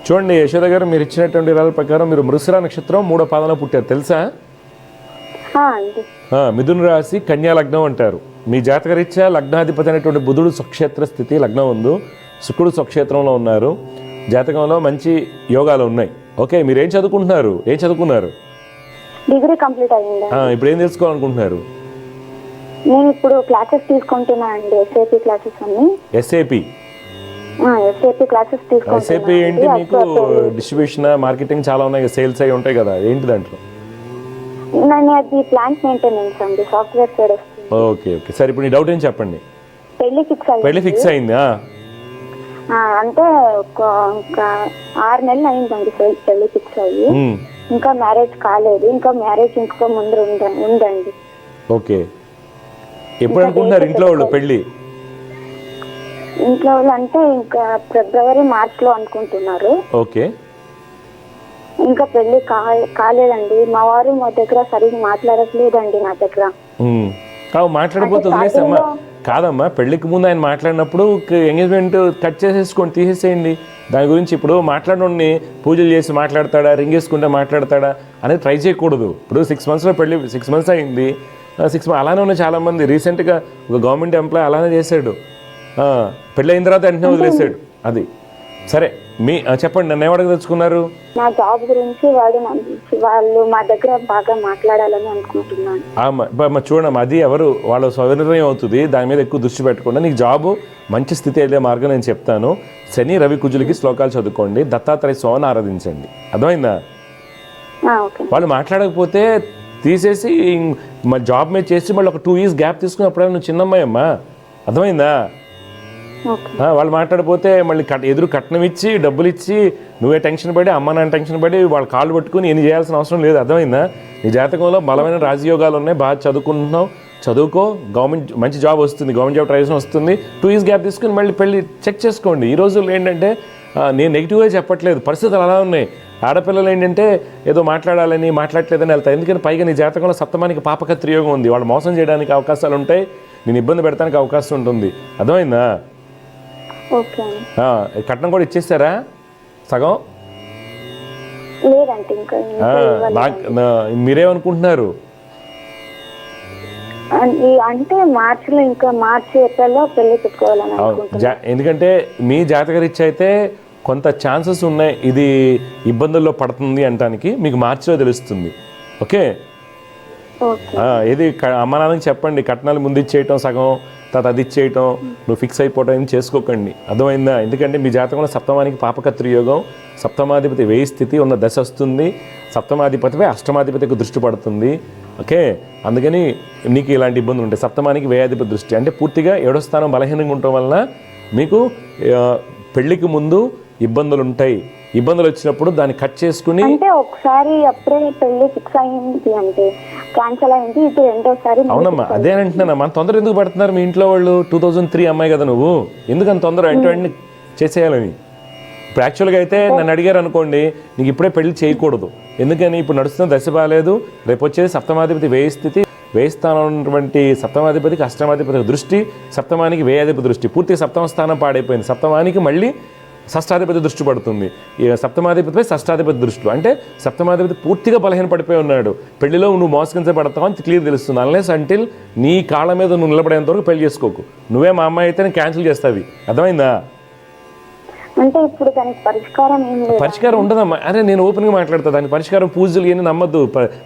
చూడండి యశోద గారు, మీరు ఇచ్చినటువంటి వివరాల ప్రకారం మీరు మృగశిర నక్షత్రం 3వ పాదంలో పుట్టారు, తెలుసా? అండి. మిథున రాశి, కన్యా లగ్నం అంటారు. మీ జాతకరీత్యా లగ్నాధిపతి అయినటువంటి బుధుడు స్వక్షేత్ర స్థితి, లగ్నం ఉంది. శుక్రుడు స్వక్షేత్రంలో ఉన్నారు. జాతకంలో మంచి యోగాలు ఉన్నాయి. ఓకే, మీరు ఏం చదువుకుంటున్నారు? ఏం చదువుకున్నారు? డిగ్రీ కంప్లీట్ అయ్యింది. ఇప్పుడు ఏం తెలుసుకోవాలనుకుంటున్నారు? నేను ఇప్పుడు క్లాసెస్ తీసుకుంటున్నా అండి, ఎస్ఏపీ క్లాసెస్ అన్ని. ఎస్ఏపీ క్లాసెస్ తీసుకుంటున్నా. ఎస్ఏపీ ఏంటి? మీకు డిస్ట్రిబ్యూషన్, మార్కెటింగ్ చాలా ఉన్నాయి, సేల్స్ అవి ఉంటాయి కదా, ఏంటి దాంట్లో? నేను అది ప్లాంట్ మెయింటెనెన్స్ అండి, సాఫ్ట్వేర్ సైడ్ వస్తుంది. ఓకే, సరే ఇప్పుడు నీ డౌట్ ఏం చెప్పండి. పెళ్లి ఫిక్స్ అయిందా? అంటే ఒక 6 నెలలు అయిందండి పెళ్లి ఫిక్స్ అయ్యి. ఇంకా మ్యారేజ్ కాలేదు. ఇంకా మ్యారేజ్ ఇంకో ముందు ఉందండి. ఓకే, ఎప్పుడు అనుకుంటున్నారు ఇంట్లో వాళ్ళు పెళ్లి? ఇంట్లో వాళ్ళు అంటే ఇంకా ఫిబ్రవరి మార్చ్ లో అనుకుంటున్నారు. ఓకే, ఇంకా పెళ్లి కాలేదండి. మా వారు మా దగ్గర సరిగ్గా మాట్లాడట్లేదండి నా దగ్గర. మాట్లాడకపోతే వదిలేసమ్మా. కాదమ్మా, పెళ్లికి ముందు ఆయన మాట్లాడినప్పుడు ఎంగేజ్మెంట్ కట్ చేసేసుకోండి, తీసేసేయండి. దాని గురించి ఇప్పుడు మాట్లాడని పూజలు చేసి మాట్లాడతాడా, రింగ్ వేసుకుంటే మాట్లాడతాడా అనేది ట్రై చేయకూడదు. ఇప్పుడు 6 monthsలో పెళ్లి, 6 months అయింది. 6 months అలానే ఉన్నాయి చాలామంది. రీసెంట్గా ఒక గవర్నమెంట్ ఎంప్లాయ్ అలానే చేశాడు. పెళ్ళి అయిన తర్వాత వెంటనే వదిలేసాడు. అది సరే. చెప్పండి, నన్ను ఏమడగ తెచ్చుకున్నారు? నా జాబ్ గురించి వాళ్ళు మా దగ్గర బాగా మాట్లాడాలని అనుకుంటున్నాను. చూడమ్మా, అది ఎవరు వాళ్ళ స్వనిర్ణయం అవుతుంది. దాని మీద ఎక్కువ దృష్టి పెట్టకుండా నీకు జాబు మంచి స్థితి వెళ్ళే మార్గం నేను చెప్తాను. శని, రవి, కుజులకి శ్లోకాలు చదువుకోండి. దత్తాత్రేయ స్వామిని ఆరాధించండి. అర్థమైందా? వాళ్ళు మాట్లాడకపోతే తీసేసి మా జాబ్ మీద చేసి మళ్ళీ ఒక 2 years గ్యాప్ తీసుకుని అప్పుడైనా నువ్వు చిన్నమ్మాయి అమ్మా. అర్థమైందా? వాళ్ళు మాట్లాడిపోతే మళ్ళీ ఎదురు కట్నం ఇచ్చి డబ్బులు ఇచ్చి నువ్వే టెన్షన్ పడి, అమ్మ నాన్న టెన్షన్ పడి, వాళ్ళ కాళ్ళు పట్టుకుని ఏం చేయాల్సిన అవసరం లేదు. అర్థమైందా? నీ జాతకంలో బలమైన రాజయోగాలు ఉన్నాయి. బాగా చదువుకుంటున్నావు, చదువుకో. గవర్నమెంట్ మంచి జాబ్ వస్తుంది, గవర్నమెంట్ జాబ్ ట్రై వస్తుంది. 2 years గ్యాప్ తీసుకుని మళ్ళీ పెళ్ళి చెక్ చేసుకోండి. ఈ రోజుల్లో ఏంటంటే నేను నెగిటివ్గా చెప్పట్లేదు, పరిస్థితులు అలా ఉన్నాయి. ఆడపిల్లలు ఏంటంటే ఏదో మాట్లాడాలని మాట్లాడలేదని వెళ్తాయి. ఎందుకని పైగా నీ జాతకంలో సప్తమానికి పాపకత్రియోగం ఉంది. వాళ్ళు మోసం చేయడానికి అవకాశాలు ఉంటాయి, నేను ఇబ్బంది పెడతానికి అవకాశం ఉంటుంది. అర్థమైందా? కట్నం కూడా ఇచ్చేస్తారా సగం? మీరేమనుకుంటున్నారు? అంటే మార్చి ఏప్రిల్లో పెళ్లి పెట్టుకోవాలని. ఎందుకంటే మీ జాతకరీత్యా అయితే కొంత ఛాన్సెస్ ఉన్నాయి ఇది ఇబ్బందుల్లో పడుతుంది అంటానికి. మీకు మార్చిలో తెలుస్తుంది. ఓకే, ఇది అమ్మ నాన్నకి చెప్పండి. కట్నాలు ముందు ఇచ్చేయటం సగం, తర్వాత అది ఇచ్చేయటం, నువ్వు ఫిక్స్ అయిపోవటం ఏం చేసుకోకండి. అర్థమైందా? ఎందుకంటే మీ జాతకంలో సప్తమానికి పాపకత్రియోగం, సప్తమాధిపతి వ్యయ స్థితి ఉన్న దశ వస్తుంది. సప్తమాధిపతిపై అష్టమాధిపతికి దృష్టి పడుతుంది. ఓకే, అందుకని నీకు ఇలాంటి ఇబ్బందులు ఉంటాయి. సప్తమానికి వ్యయాధిపతి దృష్టి అంటే పూర్తిగా 7వ స్థానం బలహీనంగా ఉండటం వలన మీకు పెళ్లికి ముందు ఇబ్బందులు ఉంటాయి. ఇబ్బందులు వచ్చినప్పుడు దాన్ని కట్ చేసుకుని, అంటే ఒకసారి అప్పుడే పెళ్లి ఫిక్స్ అయింది అంటే క్యాన్సిల్ అయింది, ఇది రెండోసారి. అవునమ్మా, అదే అంటున్నా. మన తొందర ఎందుకు పడుతున్నారు మీ ఇంట్లో వాళ్ళు? 2003 అమ్మాయి కదా నువ్వు, ఎందుకని తొందర వెంటనే చేసేయాలని? ఇప్పుడు యాక్చువల్గా అయితే నన్ను అడిగారు అనుకోండి, నీకు ఇప్పుడే పెళ్లి చేయకూడదు. ఎందుకని? ఇప్పుడు నడుస్తున్న దశ బాగాలేదు. రేపు వచ్చేది సప్తమాధిపతి వ్యయ స్థితి, వ్యయ స్థానం ఉన్నటువంటి సప్తమాధిపతికి అష్టమాధిపతి దృష్టి, సప్తమానికి వ్యయాధిపతి దృష్టి. పూర్తిగా సప్తమ స్థానం పాడైపోయింది. సప్తమానికి మళ్ళీ షష్టాధిపతి దృష్టి పడుతుంది. ఈ సప్తమాధిపతిపై షష్టాధిపతి దృష్టిలో అంటే సప్తమాధిపతి పూర్తిగా బలహీన పడిపోయి ఉన్నాడు. పెళ్లిలో నువ్వు మోసగించబడతావు అని క్లియర్ తెలుస్తుంది. అన్లెస్ అంటిల్ నీ కాళ్ళ మీద నువ్వు నిలబడేంత వరకు పెళ్లి చేసుకోకు. నువ్వే మా అమ్మాయి అయితే నేను క్యాన్సిల్ చేస్తావి. అర్థమైందా? అంటే ఇప్పుడు దానికి పరిష్కారం ఏం లేదు. పరిష్కారం ఉండదమ్మా. అరే నేను ఓపెన్గా మాట్లాడతా. దానికి పరిష్కారం పూజలు ఏమి నమ్మద్దు,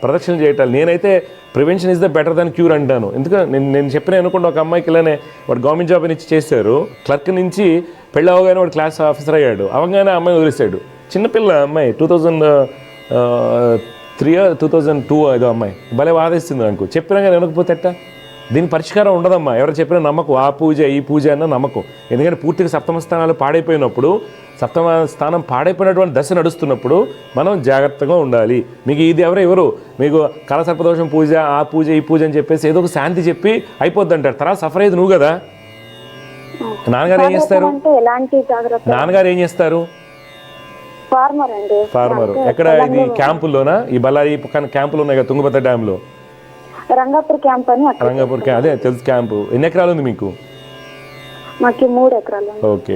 ప్రదక్షిణ చేయటాలు. నేనైతే prevention is the better than cure అంటాను. ఎందుకంటే నేను చెప్పిన అనుకోండి, ఒక అమ్మాయికి ఇలానే వాడు గవర్నమెంట్ జాబ్ నుంచి చేశారు. క్లర్క్ నుంచి పెళ్ళి అవగానే వాడు క్లాస్ ఆఫీసర్ అయ్యాడు. అవగానే అమ్మాయి వదిలేశాడు. చిన్నపిల్ల అమ్మాయి, 2002 ఏదో అమ్మాయి భలే వాదిస్తుంది నాకు. చెప్పినా కానీ వినకపోతే ఎట్టా? దీని పరిష్కారం ఉండదమ్మా. ఎవరు చెప్పినా నమ్మకం, ఆ పూజ ఈ పూజ అన్న నమ్మకం. ఎందుకంటే పూర్తిగా సప్తమ స్థానాలు పాడైపోయినప్పుడు, సప్తమ స్థానం పాడైపోయినటువంటి దశ నడుస్తున్నప్పుడు మనం జాగ్రత్తగా ఉండాలి. మీకు ఇది ఎవరు మీకు కలసర్పదోషం పూజ, ఆ పూజ ఈ పూజ అని చెప్పేసి ఏదో ఒక శాంతి చెప్పి అయిపోద్ది అంటారు. తర్వాత సఫర్ అయ్యేది నువ్వు కదా. నాన్నగారు ఏం చేస్తారు? నాన్నగారు ఏం చేస్తారు? ఫార్మర్. ఎక్కడ ఇది క్యాంపుల్లోనా? ఈ బళ్ళారి పక్కన క్యాంపులు ఉన్నాయి కదా తుంగభద్ర డ్యాంలో. రంగాపూర్ క్యాంప్ అని. రంగాపూర్ క్యాంప్, అదే తెలుసు క్యాంపు. ఎన్ని ఎకరాలు ఉంది మీకు? మాకు 3 ఎకరాలు. ఓకే.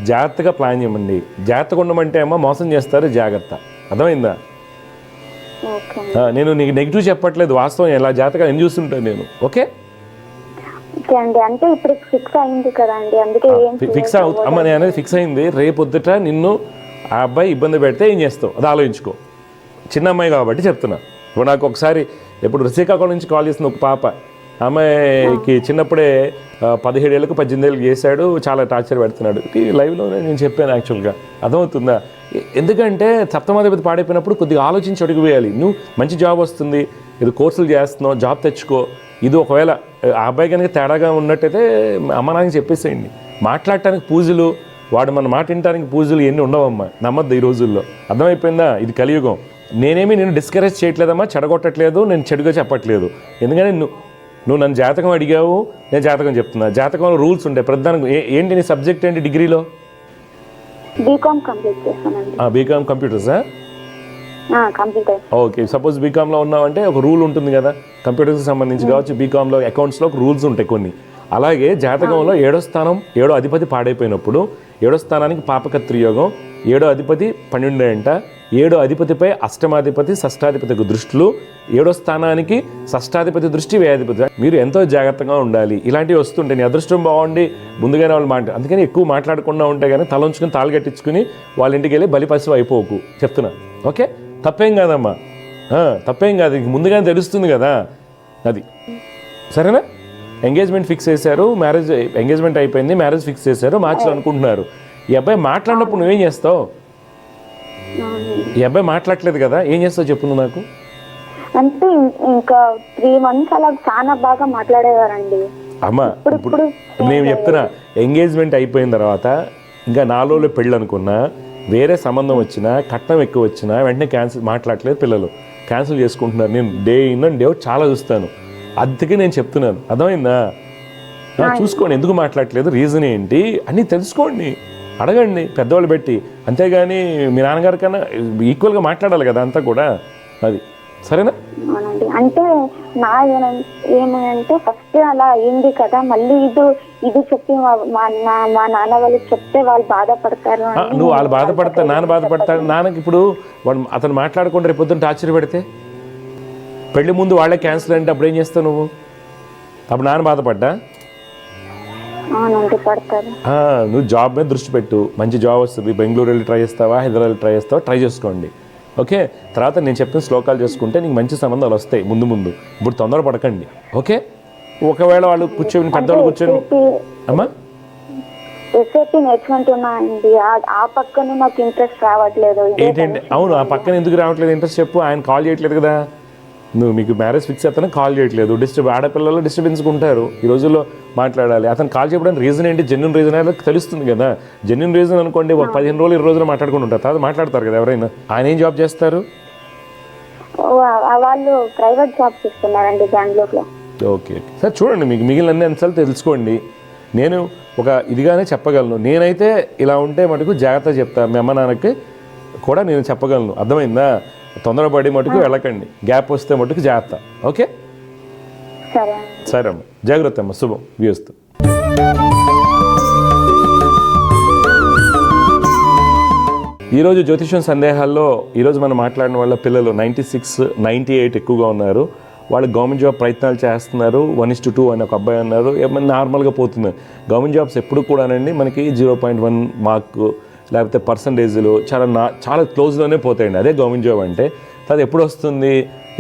జాగ్రత్తగా ప్లాన్ చేయమండి. జాగ్రత్తగా ఉండమంటే అమ్మ మోసం చేస్తారు, జాగ్రత్త. అర్థమైందా? నేను నీకు నెగిటివ్ చెప్పట్లేదు, వాస్తవం ఎలా జాగ్రత్తగా నేను చూస్తుంటాను నేను. ఓకే అంటే ఇప్పుడు ఫిక్స్ అయింది కదండి, అందుకే ఫిక్స్ అమ్మ నేను అనేది ఫిక్స్ అయింది. రేపొద్దుట నిన్ను ఆ అబ్బాయి ఇబ్బంది పెడితే ఏం చేస్తావు అది ఆలోచించుకో. చిన్న అమ్మాయి కాబట్టి చెప్తున్నా. ఇప్పుడు నాకు ఒకసారి ఎప్పుడు శ్రీకాకుళం నుంచి కాల్ చేసిన ఒక పాప, అమ్మాయికి చిన్నప్పుడే 17 ఏళ్ళకు 18 ఏళ్ళకి చేశాడు, చాలా టార్చర్ పెడుతున్నాడు. లైవ్లోనే నేను చెప్పాను యాక్చువల్గా. అర్థమవుతుందా? ఎందుకంటే సప్తమాధిపతి పాడైపోయినప్పుడు కొద్దిగా ఆలోచించి అడుగు వేయాలి. నువ్వు మంచి జాబ్ వస్తుంది, ఇది కోర్సులు చేస్తున్నావు, జాబ్ తెచ్చుకో. ఇది ఒకవేళ ఆ అబ్బాయి కనుక తేడాగా ఉన్నట్టయితే అమ్మ నాన్నకి చెప్పేసేయండి. మాట్లాడటానికి పూజలు, వాడు మన మాట వినటానికి పూజలు ఎన్ని ఉండవమ్మా, నమ్మద్దు ఈ రోజుల్లో. అర్థమైపోయిందా? ఇది కలియుగం. నేనేమి నేను డిస్కరేజ్ చేయట్లేదమ్మా, చెడగొట్టట్లేదు, నేను చెడుగా చెప్పట్లేదు. ఎందుకంటే నువ్వు నన్ను జాతకం అడిగావు, నేను జాతకం చెప్తున్నా. జాతకంలో రూల్స్ ఉంటాయి ప్రధానంగా. ఏంటి నీ సబ్జెక్ట్ ఏంటి డిగ్రీలో? బీకామ్ కంప్లీట్ చేశానండి. బీకామ్ కంప్యూటర్సా? కంప్యూటర్. ఓకే. సపోజ్ బీకామ్లో ఉన్నావంటే ఒక రూల్ ఉంటుంది కదా, కంప్యూటర్స్కి సంబంధించి కావచ్చు. బీకామ్లో అకౌంట్స్లో ఒక రూల్స్ ఉంటాయి కొన్ని. అలాగే జాతకంలో 7వ స్థానం 7వ అధిపతి పాడైపోయినప్పుడు 7వ స్థానానికి పాపకత్రి యోగం, 7వ అధిపతి 12 అంట, 7వ అధిపతిపై అష్టమాధిపతి షష్టాధిపతికి దృష్టిలు, 7వ స్థానానికి షష్టాధిపతి దృష్టి వ్యయాధిపతి. మీరు ఎంతో జాగ్రత్తగా ఉండాలి. ఇలాంటివి వస్తుంటే నీ అదృష్టం బాగుండి ముందుగానే వాళ్ళు అందుకని ఎక్కువ మాట్లాడకుండా ఉంటే కానీ తలంచుకుని తాళి కట్టించుకుని వాళ్ళ ఇంటికి వెళ్ళి బలిపశువు అయిపోకు చెప్తున్నా. ఓకే, తప్పేం కాదమ్మా, తప్పేం కాదు. ముందుగానే తెలుస్తుంది కదా అది. సరేనా? ఎంగేజ్మెంట్ ఫిక్స్ చేశారు, మ్యారేజ్ ఎంగేజ్మెంట్ అయిపోయింది, మ్యారేజ్ ఫిక్స్ చేశారు, మార్చిలో అనుకుంటున్నారు. ఈ అబ్బాయి మాట్లాడినప్పుడు నువ్వేం చేస్తావు? ఈ అబ్బాయి మాట్లాడలేదు కదా, ఏం చేస్తావు చెప్పు నువ్వు నాకు. అంటే ఇంకా 3 months అలా చాలా బాగా మాట్లాడేవారండి. అమ్మా ఇప్పుడు నేను చెప్తున్నా, ఎంగేజ్మెంట్ అయిపోయిన తర్వాత ఇంకా 4 రోజులు పెళ్ళి అనుకున్నా, వేరే సంబంధం వచ్చినా, కట్నం ఎక్కువ వచ్చినా వెంటనే క్యాన్సిల్. మాట్లాడలేదు, పిల్లలు క్యాన్సిల్ చేసుకుంటున్నారు. నేను day in and day out చాలా చూస్తాను. అందుకే నేను చెప్తున్నాను. అర్థమైందా? చూసుకోండి ఎందుకు మాట్లాడలేదు, రీజన్ ఏంటి అని తెలుసుకోండి, అడగండి పెద్దవాళ్ళు పెట్టి. అంతేగాని మీ నాన్నగారి కన్నా ఈక్వల్గా మాట్లాడాలి కదా అంతా కూడా. అది సరేనా? అంటే నా ఏమంటే ఫస్ట్ అలా అయింది కదా, మళ్ళీ ఇది చెప్పి మా నాన్న వాళ్ళకి చెప్తే వాళ్ళు బాధపడతారు. నువ్వు వాళ్ళు బాధపడతారు, నాన్న బాధపడతారు. నాన్నకి ఇప్పుడు వాడు అతను మాట్లాడకుండా రేపు పొద్దున్న టార్చర్ పెడితే, పెళ్లి ముందు వాళ్ళే క్యాన్సిల్ అంటే అప్పుడు ఏం చేస్తావు నువ్వు? అప్పుడు నాన్న బాధపడ్డా? నువ్వు జాబ్ మీద దృష్టి పెట్టు, మంచి జాబ్ వస్తుంది. బెంగళూరు వెళ్ళి ట్రై చేస్తావా, హైదరాబాద్ వెళ్ళి ట్రై చేస్తావా, ట్రై చేసుకోండి. ఓకే, తర్వాత నేను చెప్పిన శ్లోకాలు చేసుకుంటే నీకు మంచి సంబంధాలు వస్తాయి ముందు ముందు. ఇప్పుడు తొందర పడకండి. ఓకే, ఒకవేళ వాళ్ళు కూర్చొని పెద్దవాళ్ళు కూర్చొని అమ్మా ఎస్ఏపీ నేర్చుకుంటున్నానండి, ఆ పక్కన నాకు ఇంట్రెస్ట్ రావట్లేదు. ఏంటంటే అవును, ఆ పక్కన ఎందుకు రావట్లేదు ఇంట్రెస్ట్ చెప్పు. ఆయన కాల్ చేయట్లేదు కదా, నువ్వు మీకు మ్యారేజ్ ఫిక్స్ అవుతానే కాల్ చేయట్లేదు. ఆడపిల్లలు డిస్టర్బెన్స్గా ఉంటారు ఈ రోజుల్లో, మాట్లాడాలి. అతను కాల్ చేయడానికి రీజన్ ఏంటి, జెన్యున్ రీజన్ అనేది తెలుస్తుంది కదా. జెన్యున్ రీజన్ అనుకోండి, ఒక 15 రోజులు 20 రోజులు మాట్లాడుకుంటూ ఉంటారు, తర్వాత మాట్లాడతారు కదా ఎవరైనా. ఆయన ఏం జాబ్ చేస్తారు? వాళ్ళు ప్రైవేట్ జాబ్ చేస్తున్నారండి బెంగళూరులో. ఓకే, సరే చూడండి, మీకు మిగిలిన అన్ని అంశాలు తెలుసుకోండి. నేను ఒక ఇదిగానే చెప్పగలను. నేనైతే ఇలా ఉంటే మటుకు జాగ్రత్త చెప్తాను, మీ అమ్మ నాన్నకి కూడా నేను చెప్పగలను. అర్థమైందా? తొందరపడి మటుకు వెళ్ళకండి, గ్యాప్ వస్తే మటుకు జాగ్రత్త. ఓకే, సరే అమ్మ, జాగ్రత్త అమ్మ, శుభం వ్యూస్తూ. ఈరోజు జ్యోతిష్యం సందేహాల్లో ఈరోజు మనం మాట్లాడిన వాళ్ళ పిల్లలు 96, 98 ఎక్కువగా ఉన్నారు. వాళ్ళు గవర్నమెంట్ జాబ్ ప్రయత్నాలు చేస్తున్నారు. 1:2 అని ఒక అబ్బాయి అన్నారు. ఏమన్నా నార్మల్గా పోతుంది. గవర్నమెంట్ జాబ్స్ ఎప్పుడు కూడానండి మనకి 0.1 మార్కు లేకపోతే పర్సంటేజ్లు చాలా క్లోజ్లోనే పోతాయండి. అదే గవర్నమెంట్ జాబ్ అంటే. అది ఎప్పుడు వస్తుంది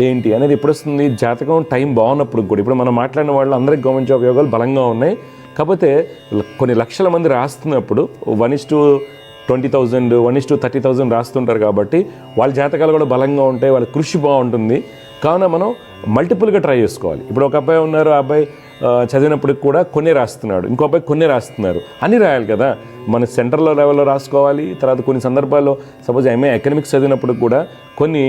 ఏంటి అనేది ఎప్పుడు వస్తుంది, జాతకం టైం బాగున్నప్పుడు కూడా. ఇప్పుడు మనం మాట్లాడిన వాళ్ళు అందరికీ గవర్నమెంట్ జాబ్ యోగాలు బలంగా ఉన్నాయి. కాకపోతే కొన్ని లక్షల మంది రాస్తున్నప్పుడు 1:2 20,000 1:30,000 రాస్తుంటారు కాబట్టి వాళ్ళ జాతకాలు కూడా బలంగా ఉంటాయి, వాళ్ళ కృషి బాగుంటుంది. కావున మనం మల్టిపుల్గా ట్రై చేసుకోవాలి. ఇప్పుడు ఒక అబ్బాయి ఉన్నారు, ఆ అబ్బాయి చదివినప్పటికి కూడా కొన్ని రాస్తున్నాడు, ఇంకో అబ్బాయి కొన్ని రాస్తున్నారు, అన్నీ రాయాలి కదా. మన సెంటర్లో లెవెల్లో రాసుకోవాలి. తర్వాత కొన్ని సందర్భాల్లో సపోజ్ ఎంఏ ఎకనామిక్స్ చదివినప్పుడు కూడా కొన్ని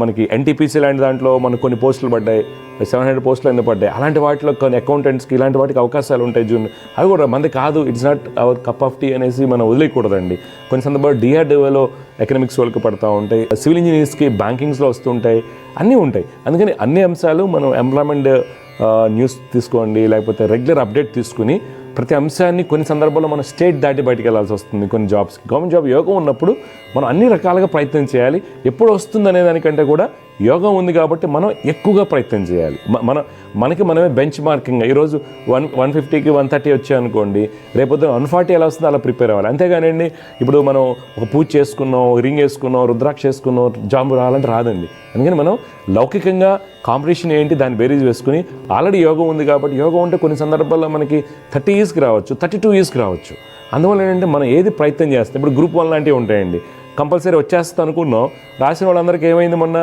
మనకి ఎన్టీపీసీ లాంటి దాంట్లో మనకు కొన్ని పోస్టులు పడ్డాయి, 700 పోస్టులు ఎన్ని పడ్డాయి. అలాంటి వాటిలో కొన్ని అకౌంటెంట్స్కి ఇలాంటి వాటికి అవకాశాలు ఉంటాయి జూనియర్, అవి కూడా మంది కాదు, it's not our cup of tea అనేసి మనం వదిలేయకూడదండి. కొన్ని సందర్భాల్లో డిఆర్డిఓలో ఎకనామిక్స్ వాళ్ళకి పడుతూ ఉంటాయి, సివిల్ ఇంజనీర్స్కి బ్యాంకింగ్స్లో వస్తుంటాయి, అన్నీ ఉంటాయి. అందుకని అన్ని అంశాలు మనం ఎంప్లాయ్మెంట్ న్యూస్ తీసుకోండి, లేకపోతే రెగ్యులర్ అప్డేట్ తీసుకుని ప్రతి అంశాన్ని కొన్ని సందర్భాల్లో మనం స్టేట్ దాటి బయటికి వెళ్ళాల్సి వస్తుంది. కొన్ని జాబ్స్కి గవర్నమెంట్ జాబ్ యోగం ఉన్నప్పుడు మనం అన్ని రకాలుగా ప్రయత్నం చేయాలి. ఎప్పుడు వస్తుంది అనే దానికంటే కూడా యోగం ఉంది కాబట్టి మనం ఎక్కువగా ప్రయత్నం చేయాలి. మనకి మనమే బెంచ్ మార్కింగ్, ఈరోజు 150కి 130 వచ్చాయనుకోండి, రేపొద్దు 140 ఎలా వస్తుందో అలా ప్రిపేర్ అవ్వాలి. అంతేగానండి ఇప్పుడు మనం ఒక పూజ చేసుకున్నాం, రింగ్ వేసుకున్నాం, రుద్రాక్ష వేసుకున్నాం, జాంబు రావాలంటే రాదండి. అందుకని మనం లౌకికంగా కాంపిటీషన్ ఏంటి దాన్ని బేరీజ్ వేసుకుని ఆల్రెడీ యోగం ఉంది కాబట్టి, యోగం ఉంటే కొన్ని సందర్భాల్లో మనకి 30 yearsకి రావచ్చు, 32 yearsకి రావచ్చు. అందువల్ల ఏంటంటే మనం ఏది ప్రయత్నం చేస్తాం. ఇప్పుడు గ్రూప్ 1 లాంటివి ఉంటాయండి, కంపల్సరీ వచ్చేస్తా అనుకున్నాం, రాసిన వాళ్ళందరికీ ఏమైంది, మొన్న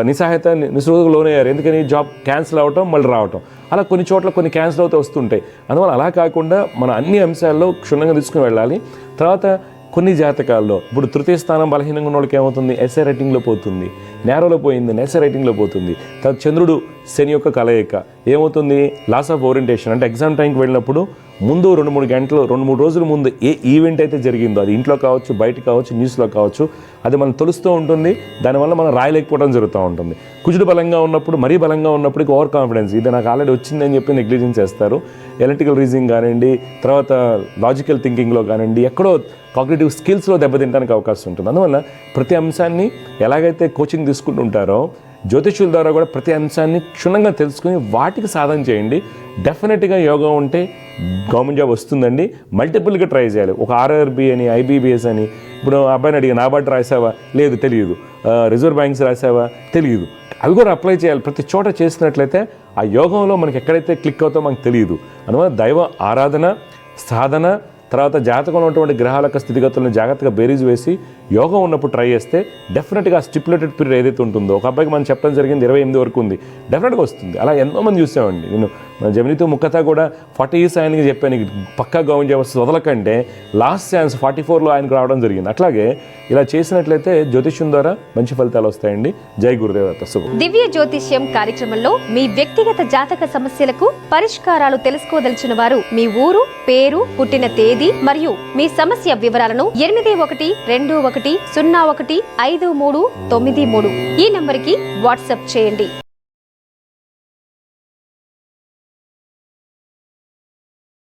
నిస్సహాయత నిస్సృహకు లోనయ్యారు. ఎందుకని జాబ్ క్యాన్సిల్ అవ్వటం మళ్ళీ రావటం, అలా కొన్ని చోట్ల కొన్ని క్యాన్సిల్ అవుతూ వస్తుంటాయి. అందువల్ల అలా కాకుండా మన అన్ని అంశాల్లో క్షుణ్ణంగా తీసుకుని వెళ్ళాలి. తర్వాత కొన్ని జాతకాల్లో ఇప్పుడు తృతీయ స్థానం బలహీనంగా ఉన్న వాళ్ళకి ఏమవుతుంది, ఎస్ఏ రైటింగ్లో పోతుంది, నేరోలో పోయింది, ఎస్ఏ రైటింగ్లో పోతుంది. తర్వాత చంద్రుడు శని యొక్క కలయిక ఏమవుతుంది, లాస్ ఆఫ్ ఓరియంటేషన్, అంటే ఎగ్జామ్ టైంకి వెళ్ళినప్పుడు ముందు 2-3 గంటలు 2-3 రోజుల ముందు ఏ ఈవెంట్ అయితే జరిగిందో, అది ఇంట్లో కావచ్చు, బయట కావచ్చు, న్యూస్లో కావచ్చు, అది మనం తెలుస్తూ ఉంటుంది. దానివల్ల మనం రాయలేకపోవడం జరుగుతూ ఉంటుంది. కుజుడు బలంగా ఉన్నప్పుడు, మరీ బలంగా ఉన్నప్పటికీ ఓవర్ కాన్ఫిడెన్స్, ఇది నాకు ఆల్రెడీ వచ్చిందని చెప్పి నెగ్లిజెన్స్ చేస్తారు. ఎలక్ట్రికల్ రీజనింగ్ కానివ్వండి, తర్వాత లాజికల్ థింకింగ్లో కానివ్వండి, ఎక్కడో కాగ్నిటివ్ స్కిల్స్లో దెబ్బతింటానికి అవకాశం ఉంటుంది. అందువల్ల ప్రతి అంశాన్ని ఎలాగైతే కోచింగ్ తీసుకుంటుంటారో, జ్యోతిష్యుల ద్వారా కూడా ప్రతి అంశాన్ని క్షుణ్ణంగా తెలుసుకుని వాటికి సాధన చేయండి. డెఫినెట్గా యోగా ఉంటే గవర్నమెంట్ జాబ్ వస్తుందండి. మల్టిపుల్గా ట్రై చేయాలి. ఒక ఆర్ఆర్బి అని, ఐబీబీఎస్ అని, ఇప్పుడు అబ్బాయిని అడిగి నాబార్డు రాసావా, లేదు తెలియదు, రిజర్వ్ బ్యాంక్స్ రాసావా, తెలియదు, అవి కూడా అప్లై చేయాలి. ప్రతి చోట చేసినట్లయితే ఆ యోగంలో మనకి ఎక్కడైతే క్లిక్ అవుతామో మనకు తెలియదు. అందువల్ల దైవ ఆరాధన, సాధన, తర్వాత జాతకంలో ఉన్నటువంటి గ్రహాల యొక్క స్థితిగతులను జాగ్రత్తగా బేరీజ్ వేసి యోగం ఉన్నప్పుడు ట్రై చేస్తే డెఫినెట్గా స్టిపులేటెడ్ పీరియడ్ ఏదైతే ఉంటుందో, ఒక అబ్బాయికి మనం చెప్పడం జరిగింది 28 వరకు ఉంది, డెఫినెట్గా వస్తుంది. అలా ఎంతోమంది చూసామండి. నేను జమినితో ముఖతా కూడా 40 years ఆయనకి చెప్పాను, పక్కా గవర్నమెంట్ జాబ్ వదలకంటే లాస్ట్ ఛాన్స్ 44లో ఆయనకు రావడం జరిగింది. అట్లాగే ఇలా చేసినట్లయితే జ్యోతిష్యం ద్వారా మంచి ఫలితాలు వస్తాయండి. జై గురుదేవత. శుభం. దివ్య జ్యోతిష్యం కార్యక్రమంలో మీ వ్యక్తిగత జాతక సమస్యలకు పరిష్కారాలు తెలుసుకోదలిచిన వారు మీ ఊరు, పేరు, పుట్టిన తేదీ మరియు మీ సమస్య వివరాలను 8121015393 ఈ నంబర్కి వాట్సాప్ చేయండి.